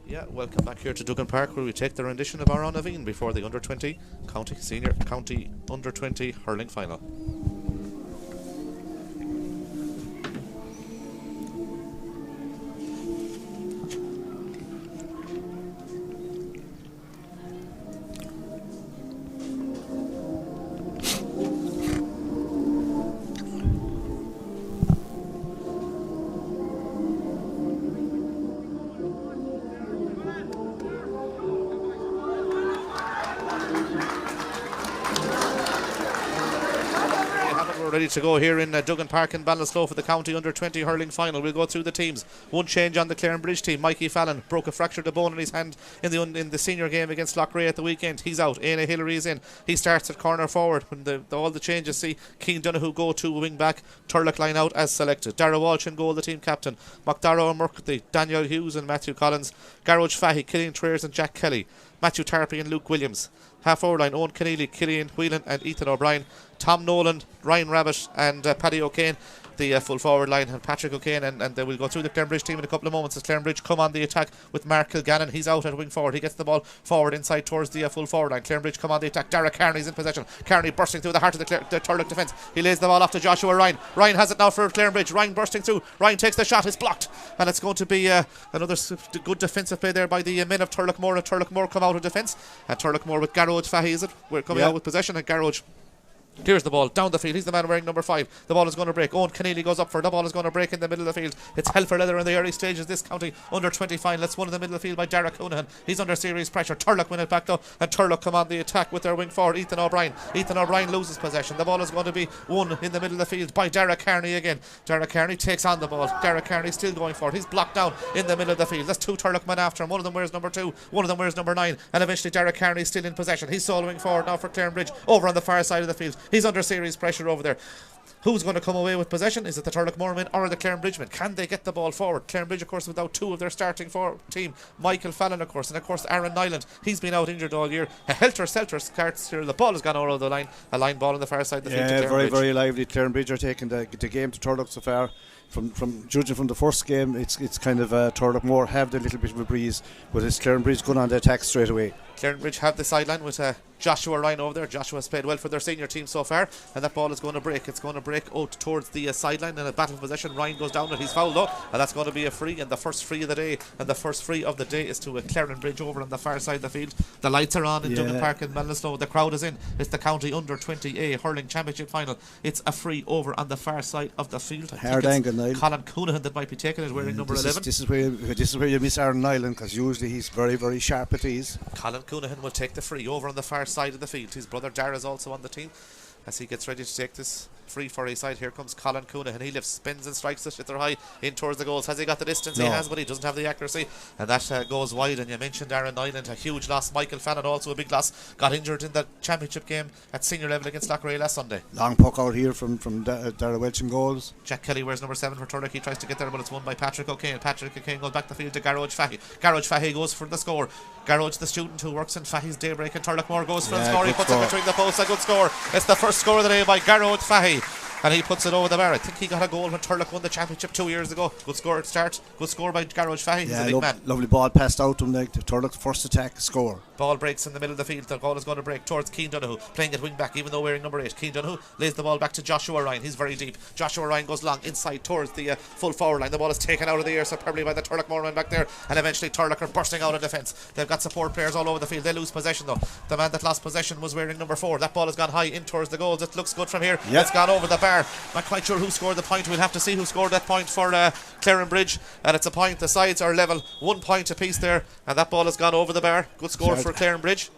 Yeah, welcome back here to Duggan Park, where we take the rendition of our Naveen before the under-20 county under-20 hurling final. Ready to go here in Duggan Park in Ballinasloe for the county under-20 hurling final. We'll go through the teams. One change on the Clarinbridge team. Mikey Fallon broke a fractured bone in his hand in the senior game against Loughrea at the weekend. He's out. Aina Hillary is in. He starts at corner forward. When all the changes see Keane Donoghue go to wing back. Turlough line out as selected. Dara Walsh in goal, the team captain. McDarrow and Murphy, Daniel Hughes and Matthew Collins. Garage Fahy, Killian Traers and Jack Kelly. Matthew Tarpey and Luke Williams. Half forward line, Owen Keneally, Killian Whelan and Ethan O'Brien. Tom Nolan, Ryan Rabbit and Paddy O'Kane, the full forward line, and Patrick O'Kane, and they will go through the Clarinbridge team in a couple of moments as Clarinbridge come on the attack with Mark Kilgannon. He's out at wing forward. He gets the ball forward inside towards the full forward line. Clarinbridge come on the attack. Dara Kearney's in possession. Kearney bursting through the heart of the Turlough defence. He lays the ball off to Joshua Ryan. Ryan has it now for Clarinbridge. Ryan bursting through. Ryan takes the shot. It's blocked, and it's going to be another good defensive play there by the men of Turloughmore. And Turloughmore come out of defence, and Turloughmore with Garage Fahy, is it? We're coming out with possession, and Garage clears the ball down the field. He's the man wearing number 5. The ball is going to break. Owen Keneally goes up for it. The ball is going to break in the middle of the field. It's hell for leather in the early stages. This county under 20 final. It's won in the middle of the field by Dara Coonahan. He's under serious pressure. Turlough win it back though, and Turlough come on the attack with their wing forward Ethan O'Brien. Ethan O'Brien loses possession. The ball is going to be won in the middle of the field by Dara Kearney again. Dara Kearney takes on the ball. Dara Kearney still going for it. He's blocked down in the middle of the field. There's 2 Turlough men after him. One of them wears number 2. One of them wears number 9. And eventually Dara Kearney is still in possession. He's soloing forward now for Clarinbridge over on the far side of the field. He's under serious pressure over there. Who's going to come away with possession? Is it the Turloughmore men or the Clarinbridge men? Can they get the ball forward? Clarinbridge, of course, without 2 of their starting team. Michael Fallon, of course, and of course Aaron Nyland. He's been out injured all year. A helter-skelter starts here. The ball has gone over the line. A line ball on the far side of the field. Yeah, very, very lively. Clarinbridge are taking the game to Turlough so far. From judging from the first game, it's kind of Turloughmore have the little bit of a breeze, but it's Clarinbridge going on the attack straight away. Clarinbridge have the sideline with Joshua Ryan over there. Joshua's played well for their senior team so far, and that ball is going to break. It's going to break out towards the sideline in a battle possession. Ryan goes down and he's fouled though, and that's going to be a free, and the first free of the day. And the first free of the day is to Clarinbridge over on the far side of the field. The lights are on in Duggan Park in Ballinasloe. The crowd is in. It's the county under 20A hurling championship final. It's a free over on the far side of the field. Hard angle, Niall. Colin Coonahan that might be taking it, wearing number 11. This is where you miss Aaron Nyland, because usually he's very, very sharp at these. Colin Coonahan will take the free over on the far side of the field. His brother Dara is also on the team as he gets ready to take this free for his side. Here comes Colin Coonahan. He lifts, spins and strikes it. They're high in towards the goals. Has he got the distance? No. He has, but he doesn't have the accuracy, and that goes wide. And you mentioned Aaron Nyland, a huge loss. Michael Fallon, also a big loss, got injured in the championship game at senior level against Loughrea last Sunday. Long puck out here from Dara Welch in goals. Jack Kelly wears number 7 for Turlough. He tries to get there, but it's won by Patrick O'Kane. Patrick O'Kane goes back the field to Garage Fahy. Garage Fahy goes for the score. Garage, the student who works in Fahy's Daybreak, and Turloughmore goes for the score. He puts it between the posts. A good score. It's the first score of the day by Garage Fahy, and he puts it over the bar. I think he got a goal when Turlough won the championship 2 years ago. Good score at start. Good score by Garage Fahy. He's a big man. Lovely ball passed out to him. Like Turlough's first attack, score. Ball breaks in the middle of the field. The ball is going to break towards Keane Donoghue, playing at wing back even though wearing number 8. Keane Donoghue lays the ball back to Joshua Ryan. He's very deep. Joshua Ryan goes long inside towards the full forward line. The ball is taken out of the air superbly by the Turloughmore man back there, and eventually Turlough are bursting out of defence. They've got support players all over the field. They lose possession though. The man that lost possession was wearing number 4. That ball has gone high in towards the goals. It looks good from here. It's gone over the bar. Not quite sure who scored the point. We'll have to see who scored that point for Clarinbridge, and it's a point. The sides are level, 1 point apiece there, and that ball has gone over the bar. Good score for Clarinbridge.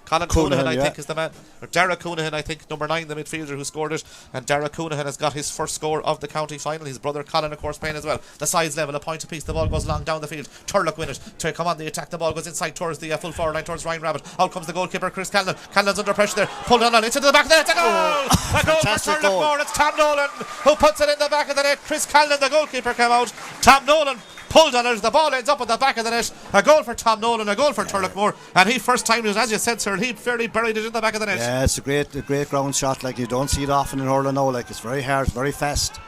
Colin Coonahan, I think, is the man. Or Dara Coonahan, I think, number 9, the midfielder who scored it. And Dara Coonahan has got his first score of the county final. His brother Colin, of course, playing as well. The sides level, a point apiece. The ball goes long down the field. Turlough win it. To come on the attack, the ball goes inside towards the full forward line, towards Ryan Rabbit. Out comes the goalkeeper, Chris Callan. Callan's under pressure there. Pulled on, it's into the back of the net. It's a goal! A goal for Turloughmore. It's Tom Nolan who puts it in the back of the net. Chris Callan, the goalkeeper, came out. Tom Nolan pulled on it. The ball ends up at the back of the net. A goal for Tom Nolan, a goal for Turloughmore, and he first time, as you said, sir, he fairly buried it in the back of the net. Yeah, it's a great ground shot. Like, you don't see it often in hurling now. Like, it's very hard, very fast.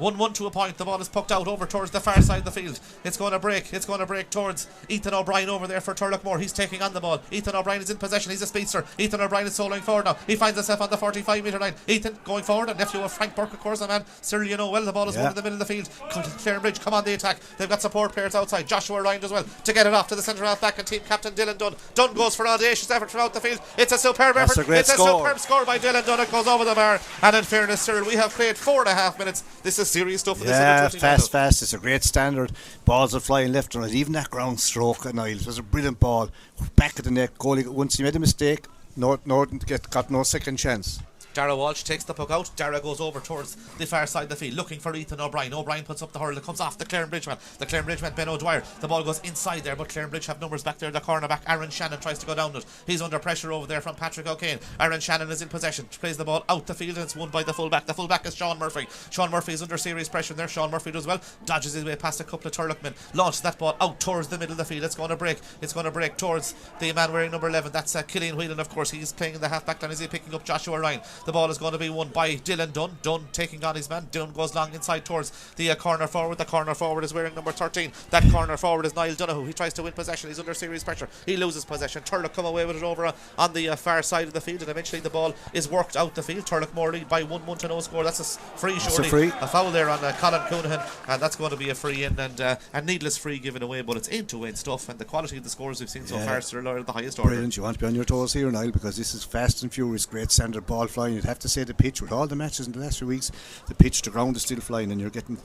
1-1 to a point. The ball is pucked out over towards the far side of the field. It's going to break towards Ethan O'Brien over there for Turloughmore. He's taking on the ball. Ethan O'Brien is in possession. He's a speedster. Ethan O'Brien is soloing forward now. He finds himself on the 45 metre line. Ethan going forward, a nephew of Frank Burke, of course, a man Cyril, you know well. The ball is one in the middle of the field. Clarinbridge come on the attack. They've got support players outside. Joshua Ryan as well to get it off to the centre half back, and team captain Dylan Dunn. Dunn goes for audacious effort throughout the field. It's a superb effort. It's a superb score by Dylan Dunn. It goes over the bar, and in fairness, Cyril, we have played 4.5 minutes. This is serious stuff. Fast. It's a great standard. Balls are flying left and right. Even that ground stroke at Niall, it was a brilliant ball. Back of the net. Goalie, once he made a mistake, got no second chance. Dara Walsh takes the puck out. Dara goes over towards the far side of the field looking for Ethan O'Brien. O'Brien puts up the hurl. It comes off the Clarinbridge man. The Clarinbridge man, Ben O'Dwyer. The ball goes inside there, but Clarinbridge have numbers back there. The cornerback Aaron Shannon tries to go down it. He's under pressure over there from Patrick O'Kane. Aaron Shannon is in possession. Plays the ball out the field, and it's won by the fullback. The fullback is Sean Murphy. Sean Murphy is under serious pressure there. Sean Murphy does well. Dodges his way past a couple of Turlough men. Launches that ball out towards the middle of the field. It's going to break. It's going to break towards the man wearing number 11. That's Killian Whelan, of course. He's playing in the half back line. Is he picking up Joshua Ryan? The ball is going to be won by Dylan Dunn. Dunn taking on his man. Dunn goes long inside towards the corner forward. The corner forward is wearing number 13. That corner forward is Niall Donoghue. He tries to win possession. He's under serious pressure. He loses possession. Turlough come away with it over on the far side of the field, and eventually the ball is worked out the field. Turloughmore lead by 1-1 to no score. That's a free, surely. A foul there on Colin Coonahan, and that's going to be a free in, and a needless free given away, but it's end-to-end stuff, and the quality of the scores we've seen so far are the highest order. Brilliant. You want to be on your toes here, Niall, because this is fast and furious, great standard ball flying. You'd have to say the pitch, with all the matches in the last few weeks, the pitch, the ground is still flying, and you're getting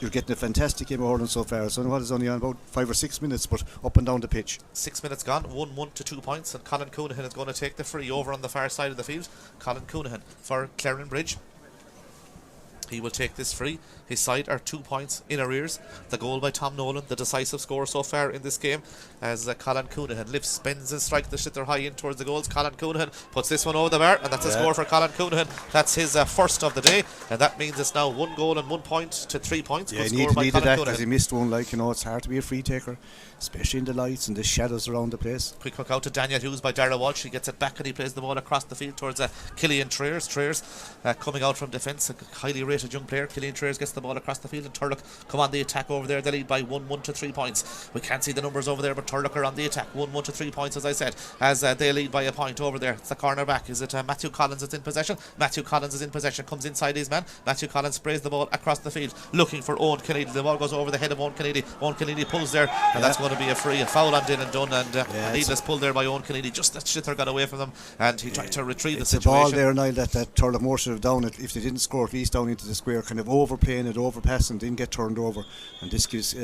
a fantastic game of hurling so far. So what is only on about 5 or 6 minutes, but up and down the pitch. 6 minutes gone, 1-1 to 2 points, and Colin Coonahan is going to take the free over on the far side of the field. Colin Coonahan for Clarinbridge. He will take this free. His side are 2 points in arrears. The goal by Tom Nolan, the decisive score so far in this game, as Colin Coonahan lifts, spins and strikes the sitter high in towards the goals. Colin Coonahan puts this one over the bar, and that's a score for Colin Coonahan. That's his first of the day, and that means it's now 1 goal and 1 point to 3 points. Yeah, he needed that because he missed one. It's hard to be a free taker, especially in the lights and the shadows around the place. Quick hook out to Daniel Hughes by Dara Walsh. He gets it back and he plays the ball across the field towards Killian Treers. Coming out from defence, a highly rated young player. Killian Treers gets the ball across the field, and Turlough come on the attack over there. They lead by 1-1 to 3 points. We can't see the numbers over there, but Turlough are on the attack. 1-1 to 3 points, as I said, as they lead by a point over there. It's the cornerback. Is it Matthew Collins that's in possession? Matthew Collins is in possession, comes inside his man. Matthew Collins sprays the ball across the field, looking for Owen Kennedy. The ball goes over the head of Owen Kennedy. Owen Kennedy pulls there, and that's going to be a free. A foul on Dylan Dunn, and a needless pull there by Owen Kennedy. Just that shitter got away from them, and he tried to retrieve the situation. It's a ball there, Niall, that Turloughmore should have down it if they didn't score, at least down into the square, kind of overplaying it, overpassing, didn't get turned over, and this gives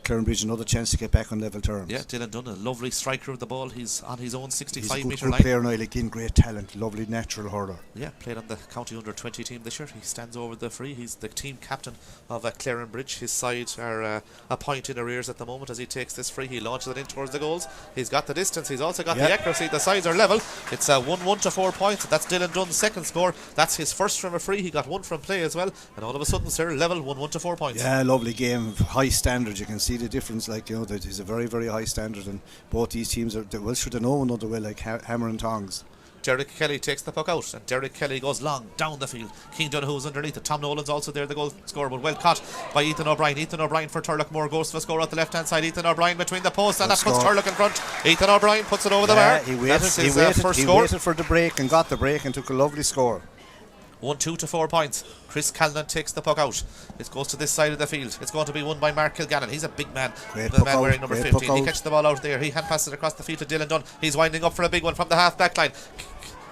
Clarinbridge another chance to get back on level terms. Yeah, Dylan Dunn, a lovely striker of the ball. He's on his own 65 metre line. He's a good player, Niall, again, great talent, lovely natural hurler. Yeah, played on the county under 20 team this year. He stands over the free. He's the team captain of Clarinbridge. His side are a point in arrears at the moment as he takes this free. He launches it in towards the goals. He's got the distance. He's also got the accuracy. The sides are level. It's 1-1 to 4 points. That's Dylan Dunn's second score. That's his first from a free. He got one from play as well. And all of a sudden, sir, level 1-1 to 4 points. Yeah, lovely game. High standard. You can see the difference. That is a very, very high standard, and both these teams are well should have known one another well, like hammer and tongs. Derek Kelly takes the puck out, and Derek Kelly goes long down the field. Keane Donoghue's underneath it. Tom Nolan's also there, the goal scorer, but well caught by Ethan O'Brien. Ethan O'Brien for Turloughmore goes for a score at the left hand side. Ethan O'Brien between the posts, and that puts Turlough in front. Ethan O'Brien puts it over the bar. He waited for the break and got the break and took a lovely score. 1-2 to 4 points. Chris Callan takes the puck out. It goes to this side of the field. It's going to be won by Mark Kilgannon. He's a big man. The man wearing number 15. He catches the ball out there. He hand passes it across the field to Dylan Dunn. He's winding up for a big one from the half back line.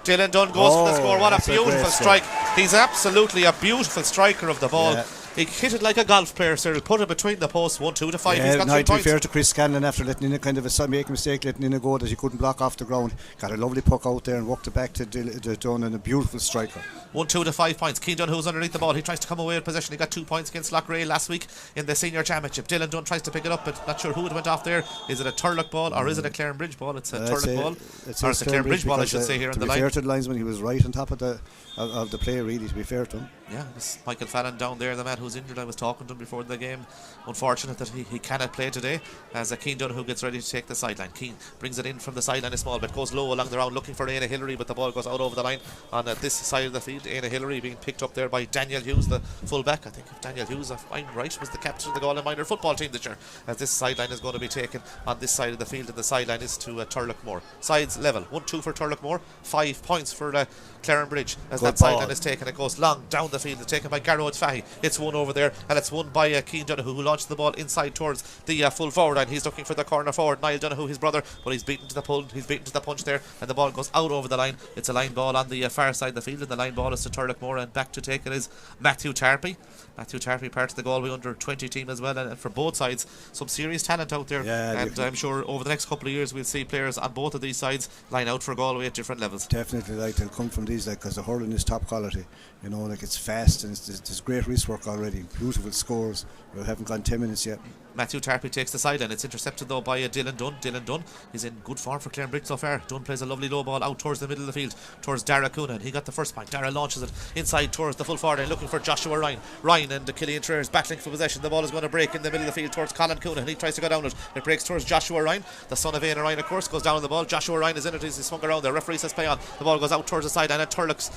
Dylan Dunn goes for the score. What a beautiful strike. He's absolutely a beautiful striker of the ball. He hit it like a golf player, sir. Put it between the posts, 1-2 to 5. He's got 3 points. To be fair to Chris Scanlon, after letting in a kind of a mistake, letting in a goal that he couldn't block off the ground, got a lovely puck out there and walked it back to Dunn, and a beautiful striker. 1-2 to 5 points. Keane Dunn, who's underneath the ball, he tries to come away with possession. He got 2 points against Loughrea last week in the senior championship. Dylan Dunn tries to pick it up, but not sure who it went off there. Is it a Turlough ball or is it a Clarinbridge ball? It's a Turlough ball, or it's a Clarinbridge ball, I should say, here on the line. To be fair to the linesman, he was right on top of the play, really, to be fair to him. Yeah, it's Michael Fallon down there, the man who's injured. I was talking to him before the game. Unfortunate that he cannot play today, as Keane Donoghue gets ready to take the sideline. Keane brings it in from the sideline a small bit, goes low along the round looking for Éanna Hillary, but the ball goes out over the line on this side of the field. Éanna Hillary being picked up there by Daniel Hughes, the full-back. I think if Daniel Hughes, if I'm right, was the captain of the Galway minor football team this year, as this sideline is going to be taken on this side of the field, and the sideline is to Turloughmore. Sides level, 1-2 for Turloughmore, 5 points for Clarinbridge, as Good that sideline ball. is taken. It goes long down the field. It's taken by Garrod Fahy. It's won over there, and it's won by Keane Donoghue, who launched the ball inside towards the full forward line. He's looking for the corner forward, Niall Donoghue, his brother, but he's beaten to the pull. He's beaten to the punch there, and the ball goes out over the line. It's a line ball on the far side of the field, and the line ball is to Turloughmore, and back to take it is Matthew Tarpey. Matthew Tarpey, part of the Galway under 20 team as well, and for both sides, some serious talent out there. Yeah, and I'm sure over the next couple of years we'll see players on both of these sides line out for Galway at different levels. Definitely, like, they'll come from these, like, because the hurling is top quality. You know, like, it's fast and there's great wrist work already. Beautiful scores. We haven't gone 10 minutes yet. Matthew Tarpey takes the sideline. It's intercepted though by Dylan Dunn. Dylan Dunn is in good form for Clarinbridge so far. Dunn plays a lovely low ball out towards the middle of the field, towards Dara Coonan. He got the first point. Dara launches it inside towards the full forward line, looking for Joshua Ryan. Ryan and Killian Traers battling for possession. The ball is going to break in the middle of the field towards Colin Coonan. He tries to go down it. It breaks towards Joshua Ryan, the son of Éanna Ryan, of course, goes down on the ball. Joshua Ryan is in it. He's swung around. The referee says play on. The ball goes out towards the side, and at Turlough's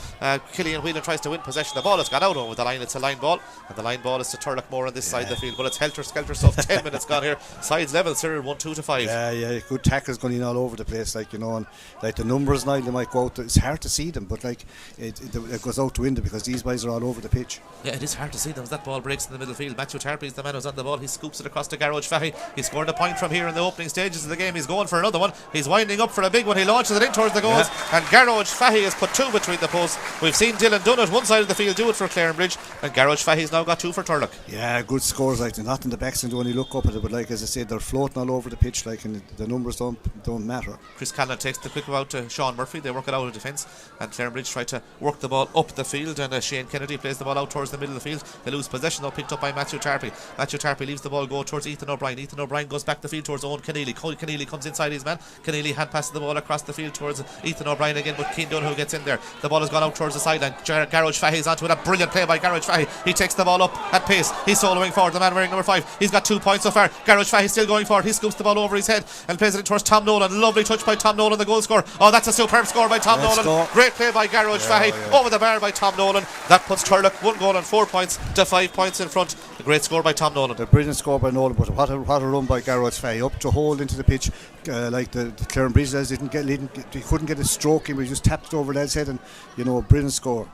Killian Whelan tries to win possession. The ball has gone out over the line. It's a line ball, and the line ball is to Turloughmore on this side of the field. But it's helter-skelter stuff. 10 minutes gone here. Sides level, Cyril, 1-2 to 5. Yeah, good tackles going in all over the place, like, you know, and like the numbers now, they might go out. It's hard to see them, but like it goes out the window because these guys are all over the pitch. Yeah, it is hard to see them as that ball breaks in the middle field. Matthew Tarpey is the man who's on the ball. He scoops it across to Garrod Fahy. He scored a point from here in the opening stages of the game. He's going for another one. He's winding up for a big one. He launches it in towards the goals, and Garrod Fahy has put 2 between the posts. We've seen Dylan Dunn at one side of the field do it for Clarinbridge, and Garrod Fahy's now got 2 for Turlough. Yeah, good scores, like, they're not in the backs and when you look up at it, but like, as I said, they're floating all over the pitch, like, and the numbers don't matter. Chris Callan takes the quick out to Sean Murphy. They work it out of defence, and Clarinbridge try to work the ball up the field, and Shane Kennedy plays the ball out towards the middle of the field. They lose possession though, picked up by Matthew Tarpey. Matthew Tarpey leaves the ball go towards Ethan O'Brien. Ethan O'Brien goes back the field towards Owen Keneally. Keneally comes inside his man. Keneally hand passes the ball across the field towards Ethan O'Brien again, but Keane Donoghue gets in there. The ball has gone out towards the sideline. Garrod Fahy's onto it. A brilliant play by Garrod Fahy. He takes the ball up at pace. He's soloing forward. The man wearing number 5. He's got 2 points so far. Garrod Fahy still going forward. He scoops the ball over his head and plays it in towards Tom Nolan. Lovely touch by Tom Nolan, the goal scorer. Oh, that's a superb score by Tom Nolan. Go. Great play by Garrod Fahy. Over the bar by Tom Nolan. That puts Turlough 1 goal and 4 points to 5 points in front. A great score by Tom Nolan. The brilliant score by Nolan, but what a run by Garrod Fahy up to hold into the pitch, like the Clarinbridge lads he couldn't get a stroke in, but he just tapped it over lad's head, and, you know, a brilliant score.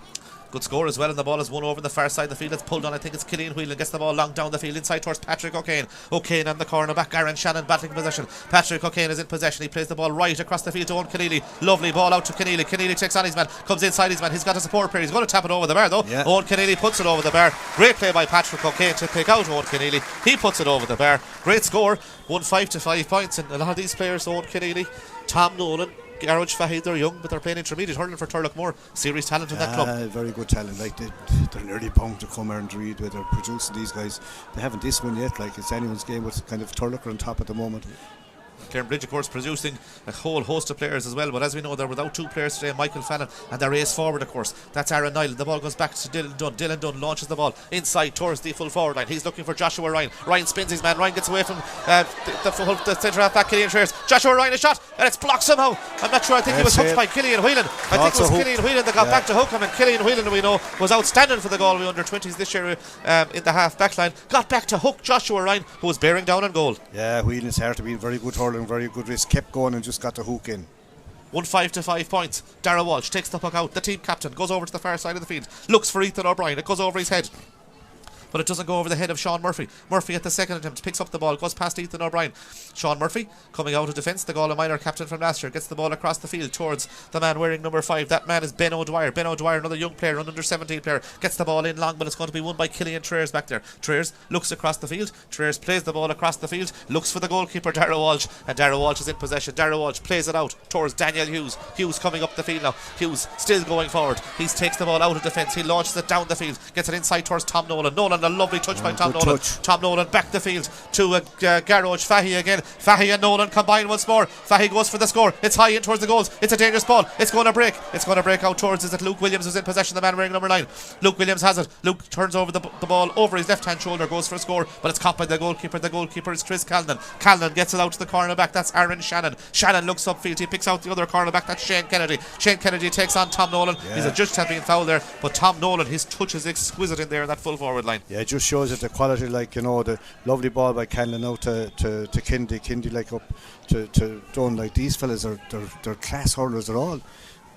Good score as well, and the ball is won over the far side of the field. It's pulled on. I think it's Killian Whelan gets the ball long down the field inside towards Patrick O'Kane. O'Kane on the corner back. Aaron Shannon battling possession. Patrick O'Kane is in possession. He plays the ball right across the field to Owen Keneally. Lovely ball out to Keneally. Keneally takes on his man, comes inside his man. He's got a support player. He's going to tap it over the bar though. Yeah. Owen Keneally puts it over the bar. Great play by Patrick O'Kane to pick out Owen Keneally. He puts it over the bar. Great score. 1-5 to 5 points, and a lot of these players, Owen Keneally, Tom Nolan, Garrod Fahy, they're young, but they're playing intermediate hurling for Turloughmore. Serious talent in that club. Very good talent. Like, they're nearly bound to come and read where they're producing these guys. They haven't this one yet. Like, it's anyone's game with kind of Turlough on top at the moment. Clarinbridge, of course, producing a whole host of players as well, but as we know, they're without 2 players today, Michael Fallon and their ace forward, of course, that's Aaron Niall. The ball goes back to Dylan Dunn. Dylan Dunn launches the ball inside towards the full forward line. He's looking for Joshua Ryan. Ryan spins his man. Ryan gets away from the centre half back, Killian Traers. Joshua Ryan, a shot, and it's blocked somehow. I'm not sure. I think he was hooked by Killian Whelan. I think it was Killian Whelan that got back to hook him, and Killian Whelan, we know, was outstanding for the Galway under 20s this year in the half back line. Got back to hook Joshua Ryan, who was bearing down on goal. Yeah, Whelan's hard to be. Very good hurling, very good risk. Kept going and just got the hook in. 1-5 to 5 points. Dara Walsh takes the puck out. The team captain goes over to the far side of the field, looks for Ethan O'Brien. It goes over his head, but it doesn't go over the head of Sean Murphy. Murphy at the second attempt picks up the ball, goes past Ethan O'Brien. Sean Murphy coming out of defence, the Galway minor captain from last year, gets the ball across the field towards the man wearing number 5. That man is Ben O'Dwyer. Ben O'Dwyer, another young player, an under 17 player, gets the ball in long, but it's going to be won by Killian Traers back there. Traers looks across the field. Traers plays the ball across the field, looks for the goalkeeper Dara Walsh, and Dara Walsh is in possession. Dara Walsh plays it out towards Daniel Hughes. Hughes coming up the field now. Hughes still going forward. He takes the ball out of defence. He launches it down the field, gets it inside towards Tom Nolan. Nolan Nolan, a lovely touch by Tom good Nolan. touch. Tom Nolan back the field to Garage Fahy again. Fahy and Nolan combine once more. Fahy goes for the score. It's high in towards the goals. It's a dangerous ball. It's going to break. It's going to break out towards, is it Luke Williams who's in possession, the man wearing number 9. Luke Williams has it. Luke turns over the ball over his left hand shoulder, goes for a score, but it's caught by the goalkeeper. The goalkeeper is Chris Callan. Callan gets it out to the cornerback. That's Aaron Shannon. Shannon looks upfield. He picks out the other cornerback. That's Shane Kennedy. Shane Kennedy takes on Tom Nolan. He's adjudged to have been fouled there, but Tom Nolan, his touch is exquisite in there in that full forward line. Yeah, it just shows that the quality, like, you know, the lovely ball by Callan out to Kindy like up to Dunn. Like, these fellas they're class hurlers. They're all,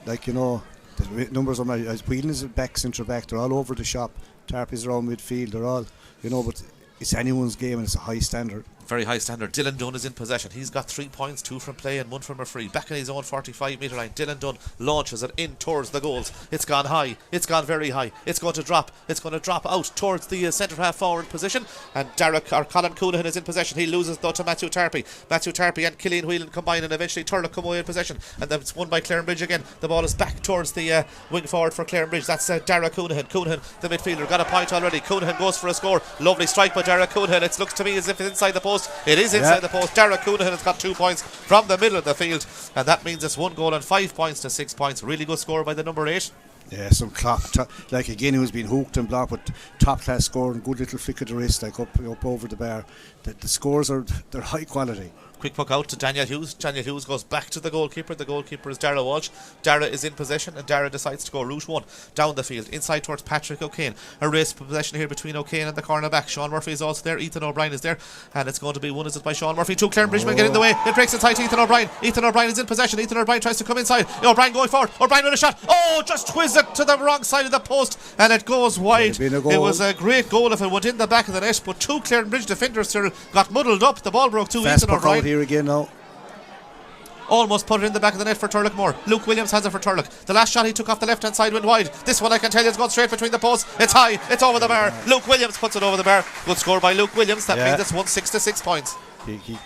like, you know, the numbers on my Whelan is back, centre back, they're all over the shop. Tarpey's around midfield, they're all, you know, but it's anyone's game and it's a high standard. Very high standard. Dylan Dunn is in possession. He's got 3 points, 2 from play and 1 from a free. Back in his own 45 metre line. Dylan Dunn launches it in towards the goals. It's gone high. It's gone very high. It's going to drop. It's going to drop out towards the centre half forward position. And Colin Coonahan is in possession. He loses though to Matthew Tarpey. Matthew Tarpey and Killian Whelan combine, and eventually Turlough come away in possession. And then it's won by Clarinbridge again. The ball is back towards the wing forward for Clarinbridge. That's Dara Coonahan. Coonahan, the midfielder, got a point already. Coonahan goes for a score. Lovely strike by Dara Coonahan. It looks to me as if it's inside the post. It is inside the post. Dara Coonahan has got 2 points from the middle of the field, and that means it's 1 goal and 5 points to 6 points. Really good score by the number 8. Yeah, some like again, he was being hooked and blocked, but top class score and good little flick of the wrist, like up over the bar. The scores they're high quality. Quick puck out to Daniel Hughes. Daniel Hughes goes back to the goalkeeper. The goalkeeper is Dara Walsh. Dara is in possession, and Dara decides to go route 1 down the field, inside towards Patrick O'Kane. A race for possession here between O'Kane and the cornerback. Sean Murphy is also there. Ethan O'Brien is there, and it's going to be won by Sean Murphy. 2 Clarinbridgemen get in the way. It breaks inside to Ethan O'Brien. Ethan O'Brien is in possession. Ethan O'Brien tries to come inside. O'Brien going forward. O'Brien with a shot. Oh, just whizzed it to the wrong side of the post, and it goes wide. It was a great goal if it went in the back of the net, but 2 Clarinbridge defenders here got muddled up. The ball broke to Fast Ethan O'Brien. Out here again now. Almost put it in the back of the net for Turloughmore. Luke Williams has it for Turlough. The last shot he took off the left hand side went wide. This one I can tell you has gone straight between the posts. It's high, it's over the bar. Luke Williams puts it over the bar. Good score by Luke Williams. That means it's 1-6 to 6 points. He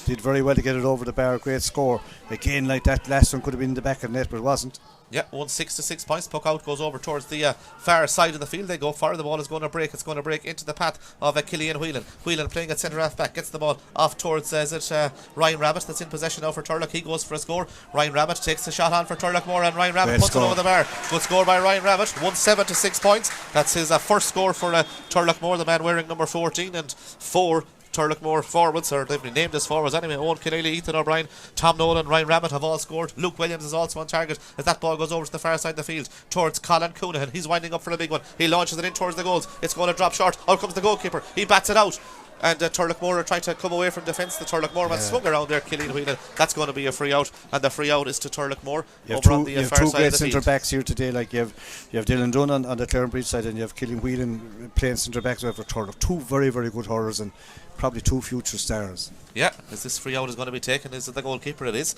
did very well to get it over the bar. Great score. Again, like that last one could have been in the back of the net, but it wasn't. Yeah, 1-6 to 6 points. Puck out goes over towards the far side of the field. They go far. The ball is going to break. It's going to break into the path of Killian Whelan. Whelan playing at centre half back gets the ball off towards Ryan Rabbit that's in possession now for Turlough. He goes for a score. Ryan Rabbit takes the shot on for Turloughmore, and Ryan Rabbit puts it over the bar. Good score by Ryan Rabbit. 1-7 to 6 points. That's his first score for Turloughmore, the man wearing number 14, and 4 Turloughmore forwards, or they've been named as forwards anyway. Owen Keneally, Ethan O'Brien, Tom Nolan, Ryan Rabbit have all scored. Luke Williams is also on target as that ball goes over to the far side of the field towards Colin Coonahan. He's winding up for a big one. He launches it in towards the goals. It's going to drop short. Out comes the goalkeeper. He bats it out. And Turloughmore are trying to come away from defence. The Turloughmore man swung around there, Killian Whelan. That's going to be a free out, and the free out is to Turloughmore over on the far side of the field. You have 2 great centre backs here today. Like you have Dylan Dunn on the Clarinbridge side, and you have Killian Whelan playing centre backs over Turlough. 2 very, very good hurlers and probably 2 future stars. Yeah, as this free out is going to be taken, is it the goalkeeper? It is.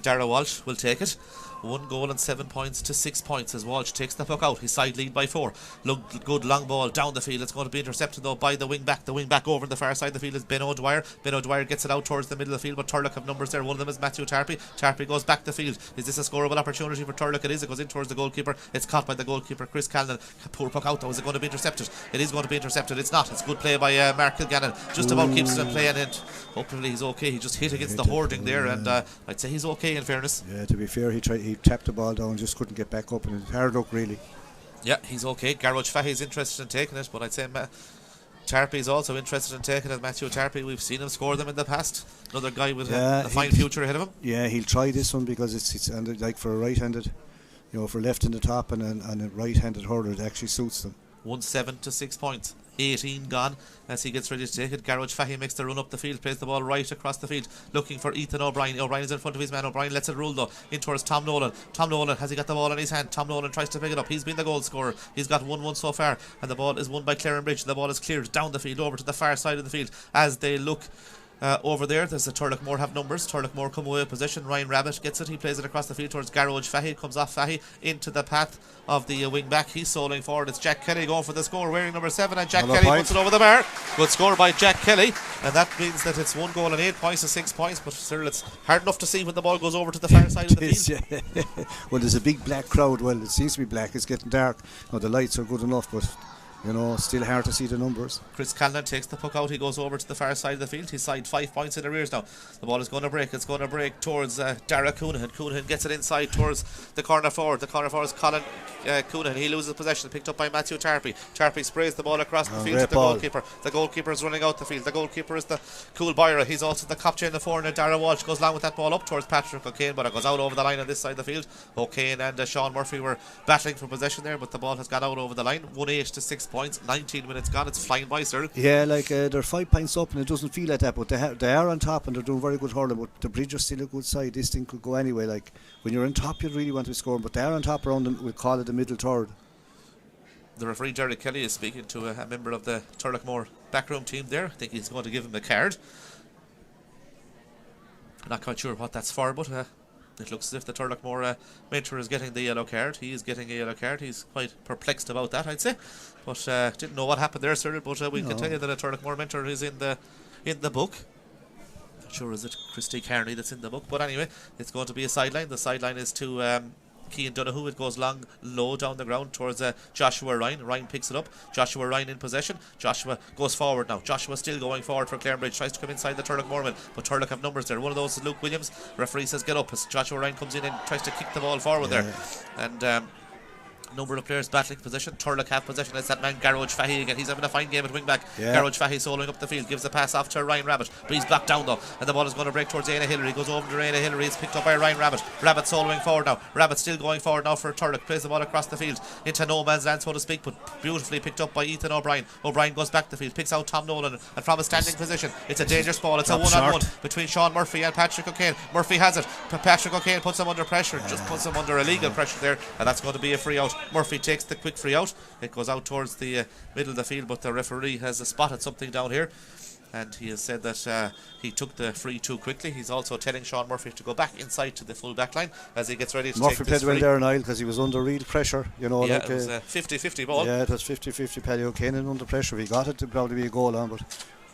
Dara Walsh will take it. 1 goal and 7 points to 6 points as Walsh takes the puck out. His side lead by 4. Look, good long ball down the field. It's going to be intercepted though by the wing back. The wing back over the far side of the field is Ben O'Dwyer. Ben O'Dwyer gets it out towards the middle of the field, but Turlough have numbers there. One of them is Matthew Tarpey. Tarpey goes back the field. Is this a scoreable opportunity for Turlough? It is. It goes in towards the goalkeeper. It's caught by the goalkeeper Chris Callan. Poor puck out though. Is it going to be intercepted? It is going to be intercepted. It's not. It's good play by Mark Kilgannon. Just about keeps it in play, and hopefully he's okay. He just hit against the hoarding there, and I'd say he's okay in fairness. Yeah, to be fair, he tapped the ball down, just couldn't get back up, and it's hard luck really. Yeah, he's okay. Garage Fahy is interested in taking it, but I'd say Tarpey is also interested in taking it. Matthew Tarpey, we've seen him score them in the past. Another guy with a fine future ahead of him. Yeah, he'll try this one because it's like for a right-handed, for left in the top and a right-handed hurler, it actually suits them. 1-7 to 6 points. 18 gone as he gets ready to take it. Garage Fahy makes the run up the field, plays the ball right across the field, looking for Ethan O'Brien. O'Brien is in front of his man. O'Brien lets it roll though in towards Tom Nolan. Tom Nolan, has he got the ball in his hand? Tom Nolan tries to pick it up. He's been the goal scorer. He's got 1-1 so far, and the ball is won by Clarinbridge. The ball is cleared down the field over to the far side of the field as they look over there. There's the Turloughmore have numbers. Turloughmore come away position. Ryan Rabbit gets it. He plays it across the field towards Garage Fahy. Comes off Fahy into the path of the wing back. He's soling forward. It's Jack Kelly going for the score, wearing number 7, and Jack Kelly puts it over the bar. Good score by Jack Kelly, and that means that it's 1 goal and 8 points to 6 points. But still, it's hard enough to see when the ball goes over to the far side of the field. Well, there's a big black crowd. Well, it seems to be black. It's getting dark. The lights are good enough, but You know, still hard to see the numbers. Chris Callan takes the puck out. He goes over to the far side of the field. He's side 5 points in the rears now. The ball is going to break. It's going to break towards Dara Coonahan. Coonahan gets it inside towards the corner forward. The corner forward is Colin Coonahan. He loses possession. Picked up by Matthew Tarpey. Tarpey sprays the ball across the field to the goalkeeper. The goalkeeper is running out the field. The goalkeeper is the Cool Byra. He's also the captain in the foreigner. Dara Walsh goes along with that ball up towards Patrick O'Kane, but it goes out over the line on this side of the field. O'Kane and Sean Murphy were battling for possession there, but the ball has gone out over the line. 1-8 to 6 points. 19 minutes gone. It's flying by, sir. Yeah, like they're 5 points up and it doesn't feel like that, but they are on top and they're doing very good hurling, but the Bridge are still a good side. This thing could go anyway. Like when you're on top you really want to be scoring, but they are on top around them. We'll call it the middle third. The referee Jerry Kelly is speaking to a member of the Turloughmore backroom team there. I think he's going to give him a card. I'm not quite sure what that's for, but it looks as if the Turloughmore mentor is getting the yellow card. He is getting a yellow card. He's quite perplexed about that, I'd say. But didn't know what happened there, sir. But we can tell you that a Turloughmore mentor is in the book. Not sure is it Christy Carney that's in the book, but anyway, it's going to be a sideline. The sideline is to Cian Donoghue. It goes long, low down the ground towards Joshua Ryan. Ryan picks it up. Joshua Ryan in possession. Joshua goes forward now. Joshua still going forward for Clarinbridge. Tries to come inside the Turloughmore men, but Turlough have numbers there. One of those is Luke Williams. Referee says get up as Joshua Ryan comes in and tries to kick the ball forward there. And number of players battling position. Turlough have possession. It's that man Garage Fahy again. He's having a fine game at wing back. Garage Fahy soloing up the field. Gives a pass off to Ryan Rabbit, but he's blocked down though, and the ball is going to break towards Aina Hillary. Goes over to Aina Hillary. It's picked up by Ryan Rabbit. Rabbit soloing forward now. Rabbit still going forward now for Turlough. Plays the ball across the field into no man's land, so to speak, but beautifully picked up by Ethan O'Brien. O'Brien goes back the field, picks out Tom Nolan, and from a standing position it's a dangerous ball. It's a one-on-one between Sean Murphy and Patrick O'Kane. Murphy has it. Patrick O'Kane puts him under pressure, just puts him under illegal pressure there, and that's going to be a free out. Murphy takes the quick free out. It goes out towards the middle of the field, but the referee has spotted something down here, and he has said that he took the free too quickly. He's also telling Sean Murphy to go back inside to the full back line as he gets ready to Murphy take this free. played well there, Niall, because he was under real pressure. You know, yeah, like it was a 50-50 ball. Yeah, it was 50-50. Paddy O'Kane under pressure. He got it to probably be a goal on, but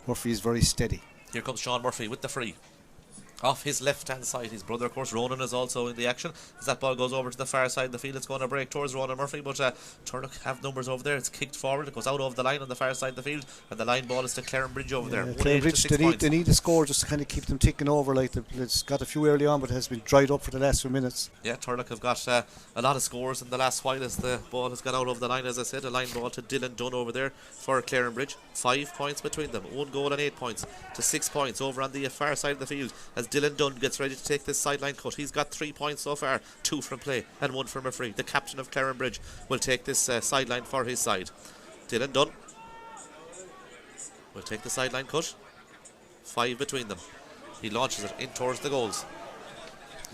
Murphy is very steady. Here comes Sean Murphy with the free. Off his left hand side, his brother, of course, Ronan, is also in the action. As that ball goes over to the far side of the field, it's going to break towards Ronan Murphy, but Turlough have numbers over there. It's kicked forward, it goes out over the line on the far side of the field, and the line ball is to Clarinbridge over there. Clarinbridge, they need a score just to kind of keep them ticking over. Like it's got a few early on, but it has been dried up for the last few minutes. Yeah, Turlough have got a lot of scores in the last while as the ball has gone out over the line. As I said, a line ball to Dylan Dunn over there for Clarinbridge. 5 points between them, 1 goal and 8 points to 6 points over on the far side of the field as Dylan Dunn gets ready to take this sideline cut. He's got 3 points so far, 2 from play and 1 from a free. The captain of Clarinbridge will take this sideline for his side. Dylan Dunn will take the sideline cut. 5 between them. He launches it in towards the goals.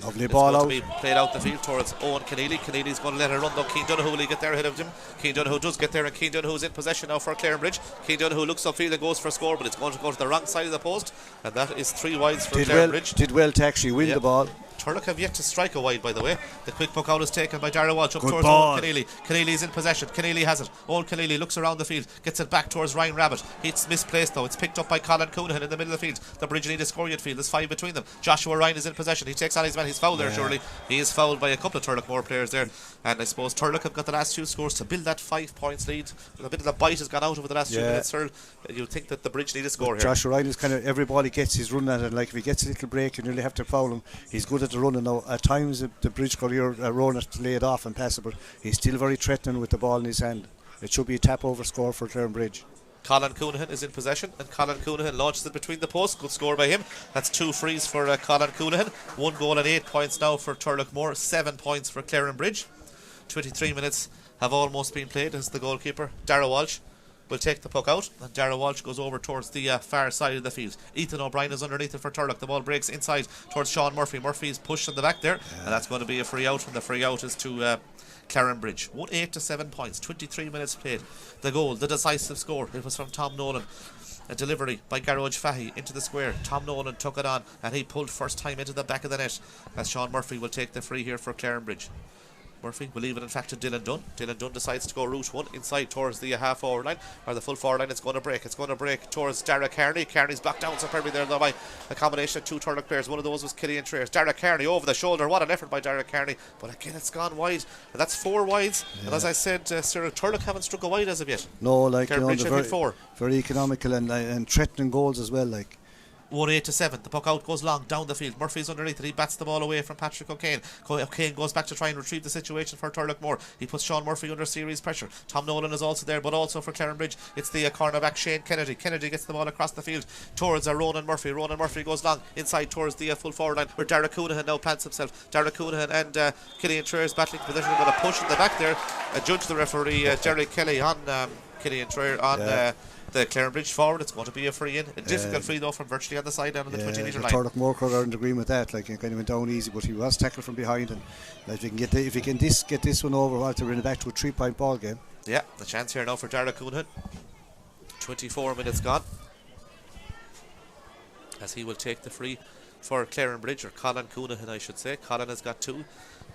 Lovely it's ball going out. to be played out the field towards Owen Keneally. Keneally's going to let her run though. Cian Donoghue will get there ahead of him. Cian Donoghue does get there, and Cian Donoghue's in possession now for Clarinbridge. Cian Donoghue looks upfield and goes for a score, but it's going to go to the wrong side of the post, and that is 3 wides for Clarinbridge. Did well to actually win the ball. Turlough have yet to strike a wide, by the way. The quick puck out is taken by Dara Walsh up towards Owen Keneally. Keneally's in possession. Keneally has it. Owen Keneally looks around the field, gets it back towards Ryan Rabbit. It's misplaced though. It's picked up by Colin Coonahan in the middle of the field. The Bridge need a score yet field. There's 5 between them. Joshua Ryan is in possession. He takes on his man. He's fouled there, surely. He is fouled by a couple of Turloughmore players there. And I suppose Turlough have got the last 2 scores to build that 5 points lead. A bit of the bite has gone out over the last few minutes, sir. You think that the Bridge need a score here. Joshua Ryan is kind of, every ball he gets, he's running at it. Like if he gets a little break, you nearly have to foul him. He's good at the running now. At times the Bridge career Ronan to lay it off and pass it, but he's still very threatening with the ball in his hand. It should be a tap over score for Clarinbridge. Colin Coonahan is in possession, and Colin Coonahan launches it between the posts. Good score by him. That's 2 frees for Colin Coonahan. 1 goal and 8 points now for Turloughmore. 7 points for Clarinbridge. 23 minutes have almost been played as the goalkeeper Dara Walsh will take the puck out, and Dara Walsh goes over towards the far side of the field. Ethan O'Brien is underneath it for Turlough. The ball breaks inside towards Sean Murphy. Murphy is pushed in the back there, and that's going to be a free out, and the free out is to Clarinbridge. 1-8 to 7 points. 23 minutes played. The goal, the decisive score, it was from Tom Nolan. A delivery by Garage Fahy into the square. Tom Nolan took it on, and he pulled first time into the back of the net as Sean Murphy will take the free here for Clarinbridge. Murphy will leave it in fact to Dylan Dunn. Dylan Dunn decides to go route one inside towards the half forward line, or the full forward line. It's going to break towards Dara Kearney. Kearney's blocked down superbly there by a combination of two Turlough players. One of those was Killian Traers. Dara Kearney over the shoulder. What an effort by Dara Kearney, but again it's gone wide, and that's 4 wides. And as I said, Turlough haven't struck a wide as of yet. No, like, you know, they're very economical and threatening goals as well, like. 1-8-7. The puck out goes long down the field. Murphy's underneath it. He bats the ball away from Patrick O'Kane. O'Kane goes back to try and retrieve the situation for Turloughmore. He puts Sean Murphy under serious pressure. Tom Nolan is also there, but also for Clarinbridge it's the cornerback Shane Kennedy. Kennedy gets the ball across the field towards Ronan Murphy. Ronan Murphy goes long inside towards the full forward line, where Dara Coonahan now plants himself. Dara Coonahan and Killian Traers battling for position, but a push in the back there. Judge the referee Jerry Kelly on Killian Traers on the Clarinbridge forward. It's going to be a free in. A difficult free though from virtually on the side down on the 20 metre line. Turloughmore are in agreement with that. Like, he kind of went down easy, but he was tackled from behind, and like, if you can get this one over, we'll bring it back to a 3-point ball game. Yeah, the chance here now for Dara Coonahan. 24 minutes gone, as he will take the free for Clarinbridge, or Colin Coonahan I should say. Colin has got 2.